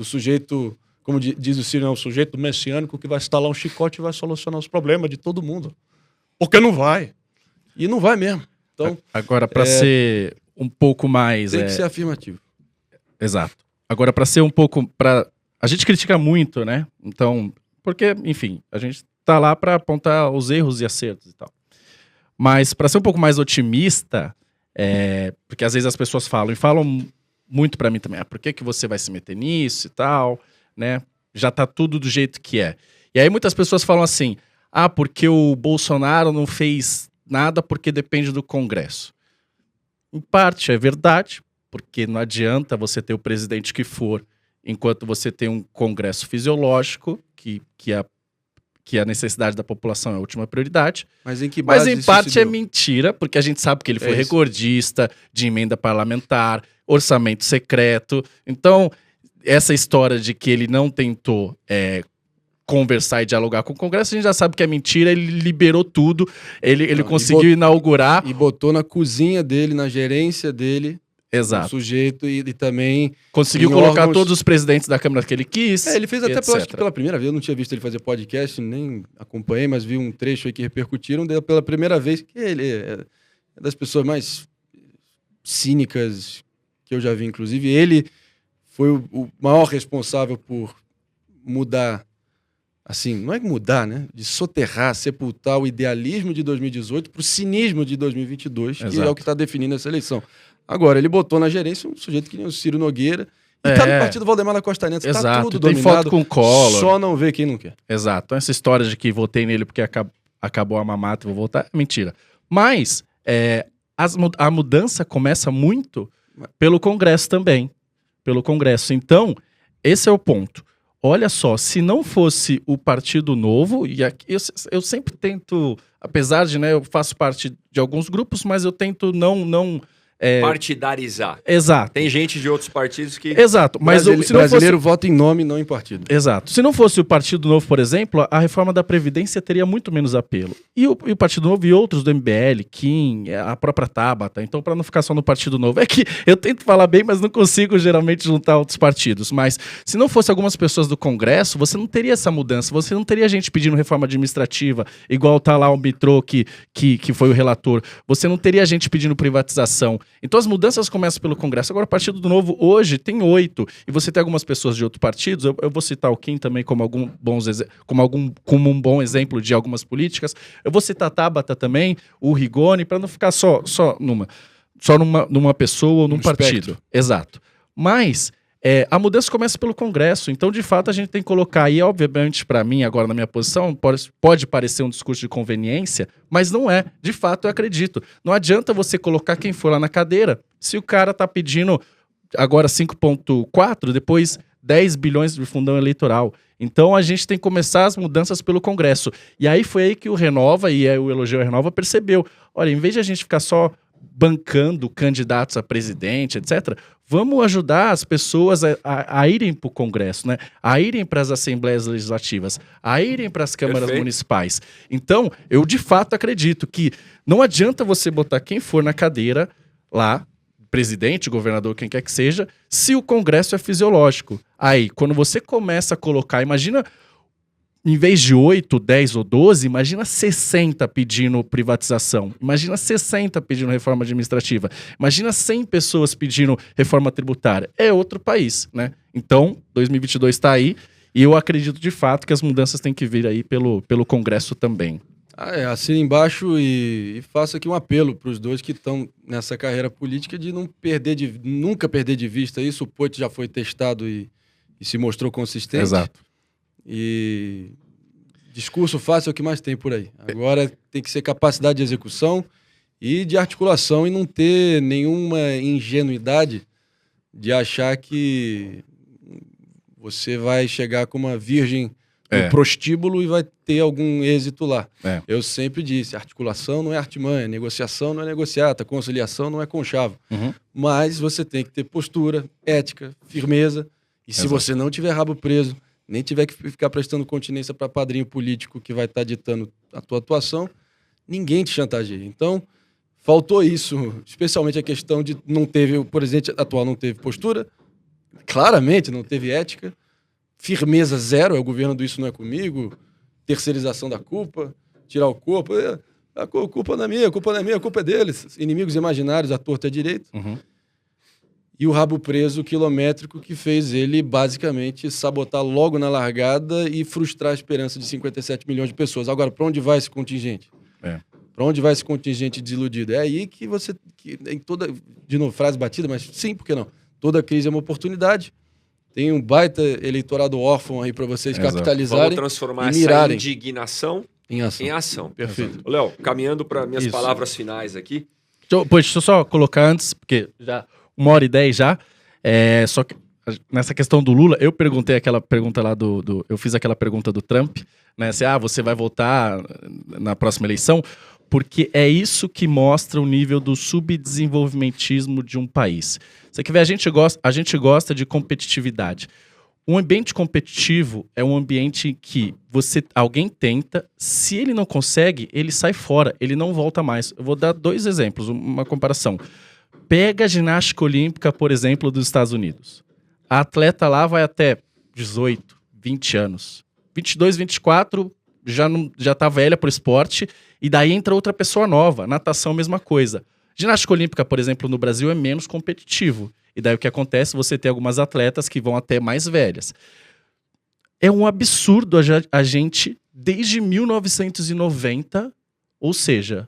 sujeito, como diz o Ciro, o sujeito messiânico que vai instalar um chicote e vai solucionar os problemas de todo mundo. Porque não vai. E não vai mesmo. Então, agora, para ser um pouco mais... Tem que ser afirmativo. Exato. Agora, para ser um pouco... A gente critica muito, né? Então, porque, enfim, a gente tá lá para apontar os erros e acertos e tal. Mas, para ser um pouco mais otimista, porque às vezes as pessoas falam muito para mim também, por que você vai se meter nisso e tal, né? Já tá tudo do jeito que é. E aí muitas pessoas falam assim, porque o Bolsonaro não fez nada porque depende do Congresso. Em parte é verdade, porque não adianta você ter o presidente que for, enquanto você tem um Congresso fisiológico, que a necessidade da população é a última prioridade. Mas em que base Mas em parte é mentira, porque a gente sabe que ele foi recordista de emenda parlamentar, orçamento secreto. Então, essa história de que ele não tentou conversar e dialogar com o Congresso, a gente já sabe que é mentira, ele liberou tudo, ele conseguiu inaugurar... E botou na cozinha dele, na gerência dele... Exato. O sujeito e também... Conseguiu colocar todos os presidentes da Câmara que ele quis. Ele fez até, acho que pela primeira vez, eu não tinha visto ele fazer podcast, nem acompanhei, mas vi um trecho aí que repercutiram pela primeira vez, que ele é das pessoas mais cínicas que eu já vi, inclusive. Ele foi o maior responsável por mudar assim, não é mudar, né? De soterrar, sepultar o idealismo de 2018 para o cinismo de 2022, que é Exato. o que está definindo essa eleição. Agora, ele botou na gerência um sujeito que nem o Ciro Nogueira e tá no partido Valdemar da Costa Neto. Tá Exato. tudo Tem dominado, foto com o Collor. só não vê quem não quer. Exato. Então, essa história de que votei nele porque acabou a mamata e vou votar, é mentira. Mas a mudança começa muito pelo Congresso também. Pelo Congresso. Então, esse é o ponto. Olha só, se não fosse o Partido Novo, e aqui, eu sempre tento, apesar de, né, eu faço parte de alguns grupos, mas eu tento não Partidarizar. Exato. Tem gente de outros partidos que... Exato. Mas se não brasileiro vota em nome, não em partido. Exato. Se não fosse o Partido Novo, por exemplo, a reforma da Previdência teria muito menos apelo. E o Partido Novo e outros do MBL, Kim, a própria Tabata. Então, para não ficar só no Partido Novo, é que eu tento falar bem, mas não consigo geralmente juntar outros partidos. Mas se não fosse algumas pessoas do Congresso, você não teria essa mudança. Você não teria gente pedindo reforma administrativa, igual tá lá o Mitrô, que foi o relator. Você não teria gente pedindo privatização. Então as mudanças começam pelo Congresso. Agora o Partido do Novo hoje tem 8, e você tem algumas pessoas de outros partidos, eu vou citar o Kim também como um bom exemplo de algumas políticas, eu vou citar a Tabata também, o Rigoni, para não ficar só numa pessoa ou num partido. Espectro. Exato. Mas a mudança começa pelo Congresso, então de fato a gente tem que colocar aí, obviamente para mim agora na minha posição, pode parecer um discurso de conveniência, mas não é, de fato eu acredito. Não adianta você colocar quem for lá na cadeira, se o cara tá pedindo agora 5,4, depois 10 bilhões de fundão eleitoral. Então a gente tem que começar as mudanças pelo Congresso. E aí foi aí que o Renova, e o Elogio Renova, percebeu, olha, em vez de a gente ficar só bancando candidatos a presidente, etc., vamos ajudar as pessoas a irem para o Congresso, né? A irem para as assembleias legislativas, a irem para as câmaras municipais. Então, eu de fato acredito que não adianta você botar quem for na cadeira lá, presidente, governador, quem quer que seja, se o Congresso é fisiológico. Aí, quando você começa a colocar, imagina, em vez de 8, 10 ou 12, imagina 60 pedindo privatização. Imagina 60 pedindo reforma administrativa. Imagina 100 pessoas pedindo reforma tributária. É outro país, né? Então, 2022 está aí e eu acredito de fato que as mudanças têm que vir aí pelo Congresso também. Assina embaixo e faço aqui um apelo para os dois que estão nessa carreira política de nunca perder de vista isso. O Poit já foi testado e se mostrou consistente. Exato. E discurso fácil é o que mais tem por aí. Agora tem que ser capacidade de execução e de articulação e não ter nenhuma ingenuidade de achar que você vai chegar com uma virgem no prostíbulo e vai ter algum êxito lá. Eu sempre disse, articulação não é artimanha, negociação não é negociata, conciliação não é conchavo. Mas você tem que ter postura, ética, firmeza, e se você não tiver rabo preso, nem tiver que ficar prestando continência para padrinho político que vai estar ditando a tua atuação, ninguém te chantageia. Então, faltou isso, especialmente a questão de o presidente atual não teve postura, claramente não teve ética, firmeza zero, o governo do isso não é comigo, terceirização da culpa, tirar o corpo, a culpa não é minha, a culpa é deles, inimigos imaginários, à torta e à direita. E o rabo preso quilométrico que fez ele basicamente sabotar logo na largada e frustrar a esperança de 57 milhões de pessoas. Agora, para onde vai esse contingente? Para onde vai esse contingente desiludido? É aí que você... em toda, de novo, frase batida, mas sim, por que não? Toda crise é uma oportunidade. Tem um baita eleitorado órfão aí para vocês capitalizarem. Vamos transformar e mirarem essa indignação em ação. Perfeito. Léo, caminhando para minhas palavras finais aqui. Deixa eu só colocar antes, porque já 1h10 já. Só que nessa questão do Lula, eu perguntei aquela pergunta lá eu fiz aquela pergunta do Trump, né? Se você vai votar na próxima eleição, porque é isso que mostra o nível do subdesenvolvimentismo de um país. Você quer ver, a gente gosta de competitividade. Um ambiente competitivo é um ambiente em que alguém tenta, se ele não consegue, ele sai fora, ele não volta mais. Eu vou dar 2 exemplos, uma comparação. Pega a ginástica olímpica, por exemplo, dos Estados Unidos. A atleta lá vai até 18, 20 anos. 22, 24, já tá velha pro esporte, e daí entra outra pessoa nova. Natação, mesma coisa. Ginástica olímpica, por exemplo, no Brasil é menos competitivo. E daí o que acontece? Você tem algumas atletas que vão até mais velhas. É um absurdo a gente, desde 1990, ou seja,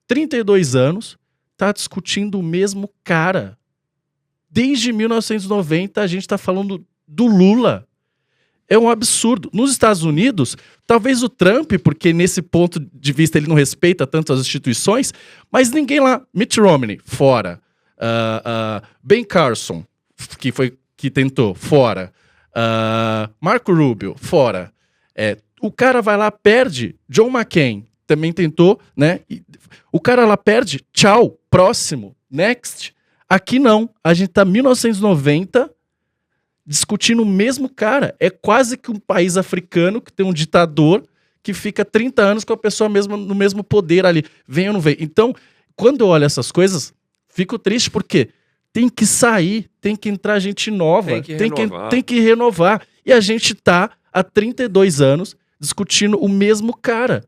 32 anos, tá discutindo o mesmo cara. Desde 1990, a gente tá falando do Lula. É um absurdo. Nos Estados Unidos, talvez o Trump, porque nesse ponto de vista ele não respeita tanto as instituições, mas ninguém lá. Mitt Romney, fora. Ben Carson, que tentou, fora. Marco Rubio, fora. O cara vai lá, perde. John McCain também tentou, né? O cara lá perde. Tchau, próximo, next. Aqui não. A gente tá 1990 discutindo o mesmo cara. É quase que um país africano que tem um ditador que fica 30 anos com a pessoa mesma, no mesmo poder ali. Vem ou não vem? Então, quando eu olho essas coisas, fico triste porque tem que sair, tem que entrar gente nova, tem que renovar. E a gente tá há 32 anos discutindo o mesmo cara.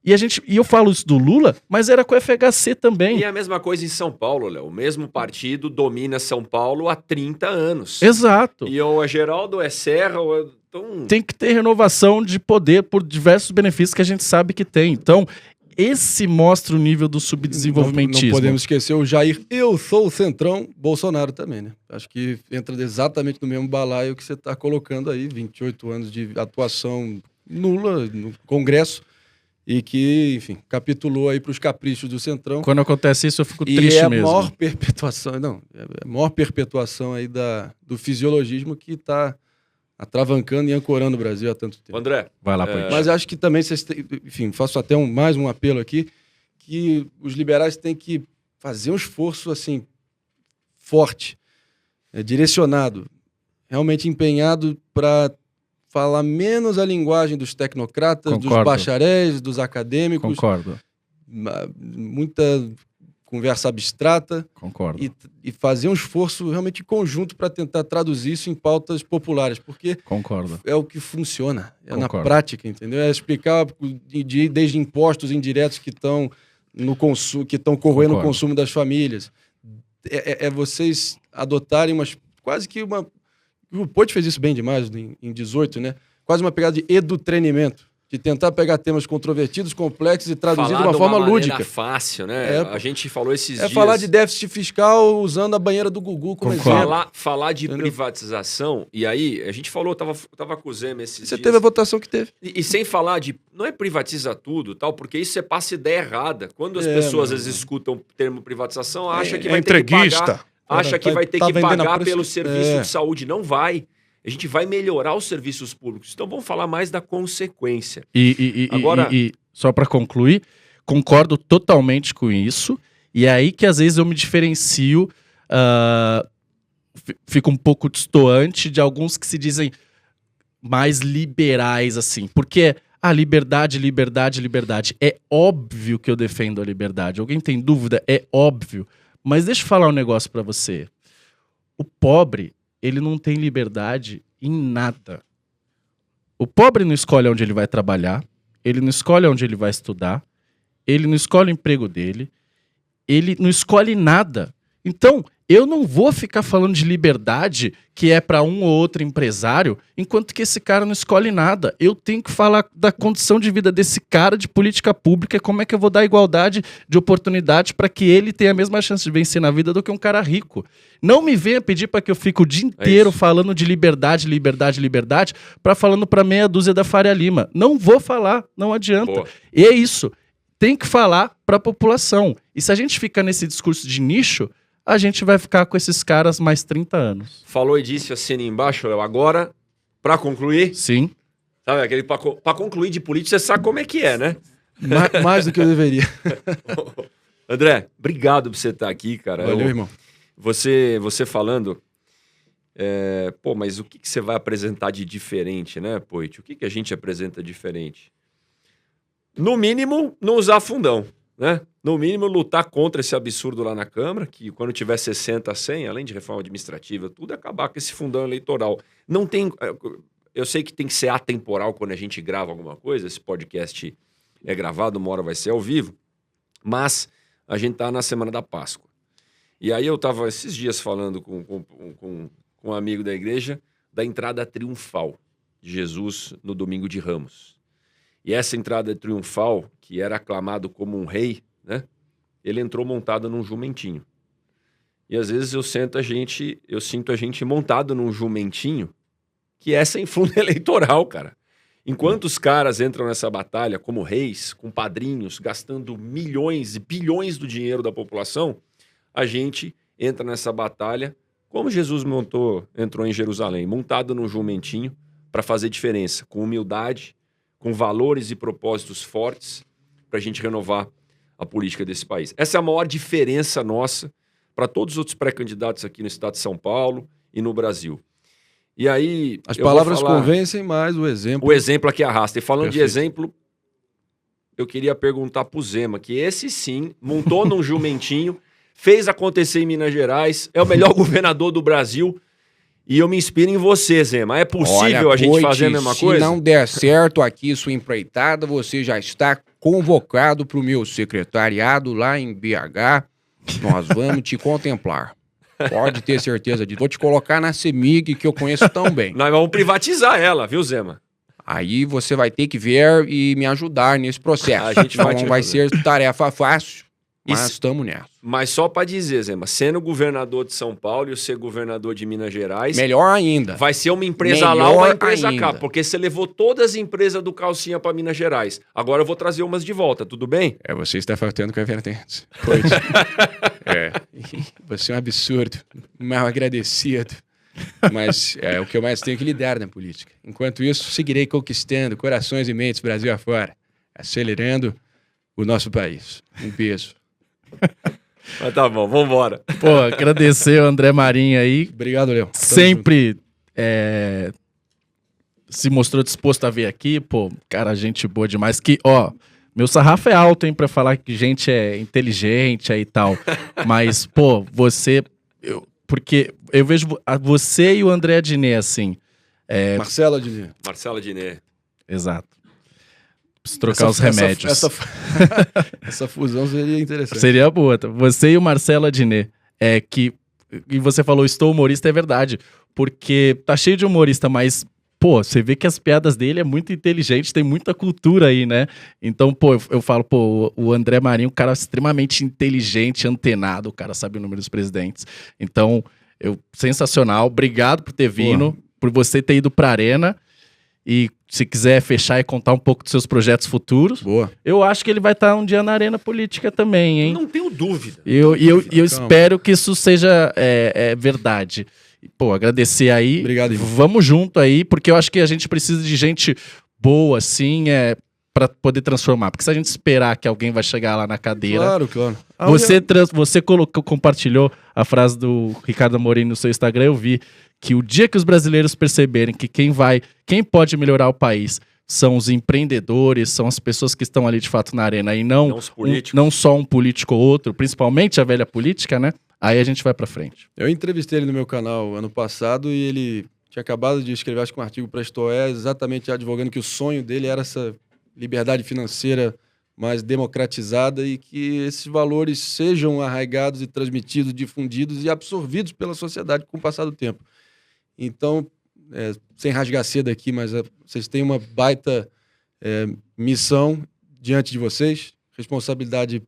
E eu falo isso do Lula, mas era com o FHC também. E é a mesma coisa em São Paulo, Léo. O mesmo partido domina São Paulo há 30 anos. Exato. E ou é Geraldo, ou é Serra, ou é... Então... Tem que ter renovação de poder por diversos benefícios que a gente sabe que tem. Então, esse mostra o nível do subdesenvolvimentismo. Não podemos esquecer o Jair, eu sou o centrão, Bolsonaro também, né? Acho que entra exatamente no mesmo balaio que você está colocando aí, 28 anos de atuação nula no Congresso, e que, enfim, capitulou aí para os caprichos do Centrão. Quando acontece isso, eu fico triste mesmo. E é a maior perpetuação aí do fisiologismo que está atravancando e ancorando o Brasil há tanto tempo. André, vai lá, Poit. Mas acho que também vocês têm, enfim, faço até mais um apelo aqui, que os liberais têm que fazer um esforço assim forte, direcionado, realmente empenhado para falar menos a linguagem dos tecnocratas, Concordo. dos bacharéis, dos acadêmicos. Concordo. Muita conversa abstrata. Concordo. E fazer um esforço realmente conjunto para tentar traduzir isso em pautas populares, porque Concordo. é o que funciona, é na Concordo. prática, entendeu? É explicar desde impostos indiretos que estão no consumo, que estão corroendo o consumo das famílias. É vocês adotarem quase que uma... O Poit fez isso bem demais em 18, né? Quase uma pegada de edutrenimento, de tentar pegar temas controvertidos, complexos e traduzir de uma forma lúdica. Fácil, né? A gente falou esses dias... falar de déficit fiscal usando a banheira do Gugu como exemplo. Falar de privatização, e aí, a gente falou, tava com o Zema esses dias... Você teve a votação que teve. E sem falar de... Não é privatiza tudo, tal, porque isso você passa ideia errada. Quando as pessoas, às vezes, escutam o termo privatização, acham que vai ter que pagar... Acha que vai ter que pagar pelo serviço de saúde. Não vai. A gente vai melhorar os serviços públicos. Então vamos falar mais da consequência. Agora, só para concluir, concordo totalmente com isso. E é aí que às vezes eu me diferencio, fico um pouco destoante de alguns que se dizem mais liberais, assim. Porque liberdade, liberdade, liberdade. É óbvio que eu defendo a liberdade. Alguém tem dúvida? É óbvio. Mas deixa eu falar um negócio pra você. O pobre, ele não tem liberdade em nada. O pobre não escolhe onde ele vai trabalhar, ele não escolhe onde ele vai estudar, ele não escolhe o emprego dele, ele não escolhe nada. Então, eu não vou ficar falando de liberdade que é para um ou outro empresário, enquanto que esse cara não escolhe nada. Eu tenho que falar da condição de vida desse cara, de política pública, como é que eu vou dar igualdade de oportunidade para que ele tenha a mesma chance de vencer na vida do que um cara rico. Não me venha pedir para que eu fique o dia inteiro falando de liberdade, liberdade, liberdade, falando para meia dúzia da Faria Lima. Não vou falar, não adianta. Boa. E é isso. Tem que falar para a população. E se a gente fica nesse discurso de nicho, a gente vai ficar com esses caras mais 30 anos. Falou e disse assim embaixo, Léo. Agora, pra concluir... Sim. Sabe, aquele pra concluir de política, você sabe como é que é, né? Mais do que eu deveria. André, obrigado por você estar aqui, cara. Valeu, irmão. Você falando... mas o que você vai apresentar de diferente, né, Poit? O que a gente apresenta diferente? No mínimo, não usar fundão, né? No mínimo, lutar contra esse absurdo lá na Câmara, que quando tiver 60 a 100, além de reforma administrativa, tudo é acabar com esse fundão eleitoral. Não tem... Eu sei que tem que ser atemporal quando a gente grava alguma coisa, esse podcast é gravado, uma hora vai ser ao vivo, mas a gente tá na semana da Páscoa. E aí eu tava esses dias falando com um amigo da igreja da entrada triunfal de Jesus no domingo de Ramos. E essa entrada triunfal, que era aclamado como um rei, né? Ele entrou montado num jumentinho. E às vezes eu sinto a gente montado num jumentinho que é sem fundo eleitoral, cara. Enquanto os caras entram nessa batalha como reis, com padrinhos, gastando milhões e bilhões do dinheiro da população, a gente entra nessa batalha como Jesus entrou em Jerusalém, montado num jumentinho para fazer diferença, com humildade, com valores e propósitos fortes para a gente renovar a política desse país. Essa é a maior diferença nossa para todos os outros pré-candidatos aqui no estado de São Paulo e no Brasil. E aí... As palavras convencem, mas o exemplo... O exemplo aqui arrasta. E falando Perfeito. de exemplo, eu queria perguntar pro Zema, que esse sim montou num jumentinho, fez acontecer em Minas Gerais, é o melhor governador do Brasil, e eu me inspiro em você, Zema. É possível a gente fazer a mesma coisa? Se não der certo aqui sua empreitada, você já está convocado para o meu secretariado lá em BH. Nós vamos te contemplar. Pode ter certeza disso. Vou te colocar na CEMIG, que eu conheço tão bem. Nós vamos privatizar ela, viu, Zema? Aí você vai ter que ver e me ajudar nesse processo. A gente vai te Não vai ajudar. ser tarefa fácil, mas Isso. estamos nessa. Mas só para dizer, Zema, sendo governador de São Paulo e eu ser governador de Minas Gerais, Melhor ainda. vai ser uma empresa lá Melhor ou uma empresa ainda. cá, porque você levou todas as empresas do Calcinha para Minas Gerais. Agora eu vou trazer umas de volta, tudo bem? Você está faltando com a verdade. Pois. Você é um absurdo, mal agradecido. Mas é o que eu mais tenho que lidar na política. Enquanto isso, seguirei conquistando corações e mentes Brasil afora, acelerando o nosso país. Um beijo. Mas tá bom, vambora. Pô, agradecer o André Marinho aí. Obrigado, Léo. Tamo Sempre se mostrou disposto a vir aqui. Pô, cara, gente boa demais. Que, ó, meu sarrafo é alto, hein, pra falar que gente é inteligente aí e tal. Mas, pô, você... porque eu vejo você e o André Adnet, assim... junto. Marcelo Adnet. Marcela Diné. Exato. Preciso trocar os remédios. Essa fusão seria interessante. Seria boa. Tá? Você e o Marcelo Adnet. E você falou, estou humorista, é verdade. Porque tá cheio de humorista, mas, pô, você vê que as piadas dele é muito inteligente, tem muita cultura aí, né? Então, pô, eu falo, pô, o André Marinho, um cara extremamente inteligente, antenado, o cara sabe o número dos presidentes. Então, sensacional. Obrigado por ter vindo, por você ter ido pra Arena. E se quiser fechar e contar um pouco dos seus projetos futuros, Boa. eu acho que ele vai estar um dia na Arena Política também, hein? Não tenho dúvida. E eu espero que isso seja verdade. Pô, agradecer aí. Obrigado, Ivan. Vamos junto aí, porque eu acho que a gente precisa de gente boa, assim, para poder transformar. Porque se a gente esperar que alguém vai chegar lá na cadeira... Claro, claro. Você compartilhou a frase do Ricardo Amorim no seu Instagram, eu vi que o dia que os brasileiros perceberem que quem pode melhorar o país são os empreendedores, são as pessoas que estão ali de fato na arena e não os políticos. não só um político ou outro, principalmente a velha política, né? Aí a gente vai pra frente. Eu entrevistei ele no meu canal ano passado e ele tinha acabado de escrever, acho que um artigo para a Stoé, exatamente advogando que o sonho dele era essa liberdade financeira mais democratizada e que esses valores sejam arraigados e transmitidos, difundidos e absorvidos pela sociedade com o passar do tempo. Então, sem rasgar cedo aqui, mas vocês têm uma baita missão diante de vocês, responsabilidade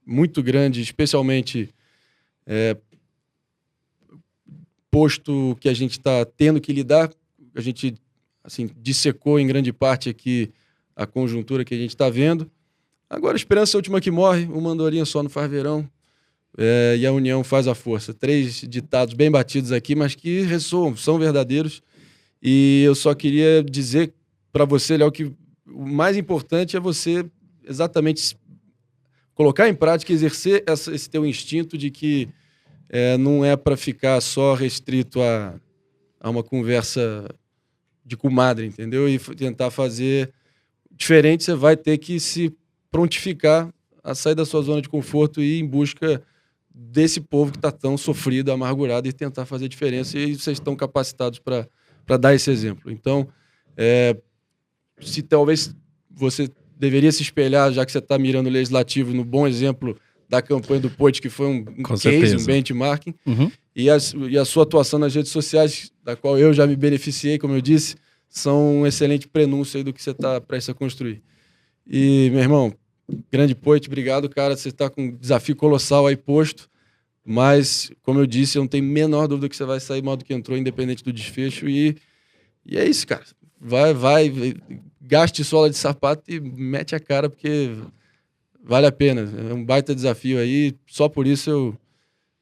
muito grande, especialmente posto que a gente está tendo que lidar. A gente assim, dissecou em grande parte aqui a conjuntura que a gente está vendo. Agora, a esperança é a última que morre, uma andorinha só não faz verão. E a união faz a força. 3 ditados bem batidos aqui, mas que ressoam, são verdadeiros. E eu só queria dizer para você, Léo, que o mais importante é você exatamente colocar em prática, exercer esse teu instinto de que não é para ficar só restrito a uma conversa de comadre, entendeu? E tentar fazer diferente, você vai ter que se prontificar a sair da sua zona de conforto e ir em busca desse povo que está tão sofrido, amargurado, e tentar fazer diferença, e vocês estão capacitados para dar esse exemplo. Então, se talvez você deveria se espelhar, já que você está mirando o legislativo, no bom exemplo da campanha do Poit, que foi um case, certeza. um benchmarking, Uhum. e a sua atuação nas redes sociais, da qual eu já me beneficiei, como eu disse, são um excelente prenúncio aí do que você está prestes a construir. E, meu irmão, grande Poit, obrigado, cara. Você está com um desafio colossal aí posto, mas, como eu disse, eu não tenho a menor dúvida que você vai sair mal do que entrou, independente do desfecho. E é isso, cara. Vai, gaste sola de sapato e mete a cara, porque vale a pena. É um baita desafio aí, só por isso eu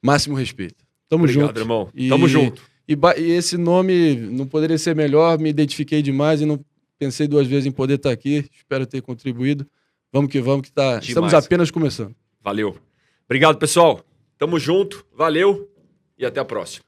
máximo respeito. Tamo Obrigado, junto. irmão. Tamo junto. E esse nome não poderia ser melhor, me identifiquei demais e não pensei duas vezes em poder estar aqui. Espero ter contribuído. Vamos que estamos apenas começando. Valeu. Obrigado, pessoal. Tamo junto. Valeu e até a próxima.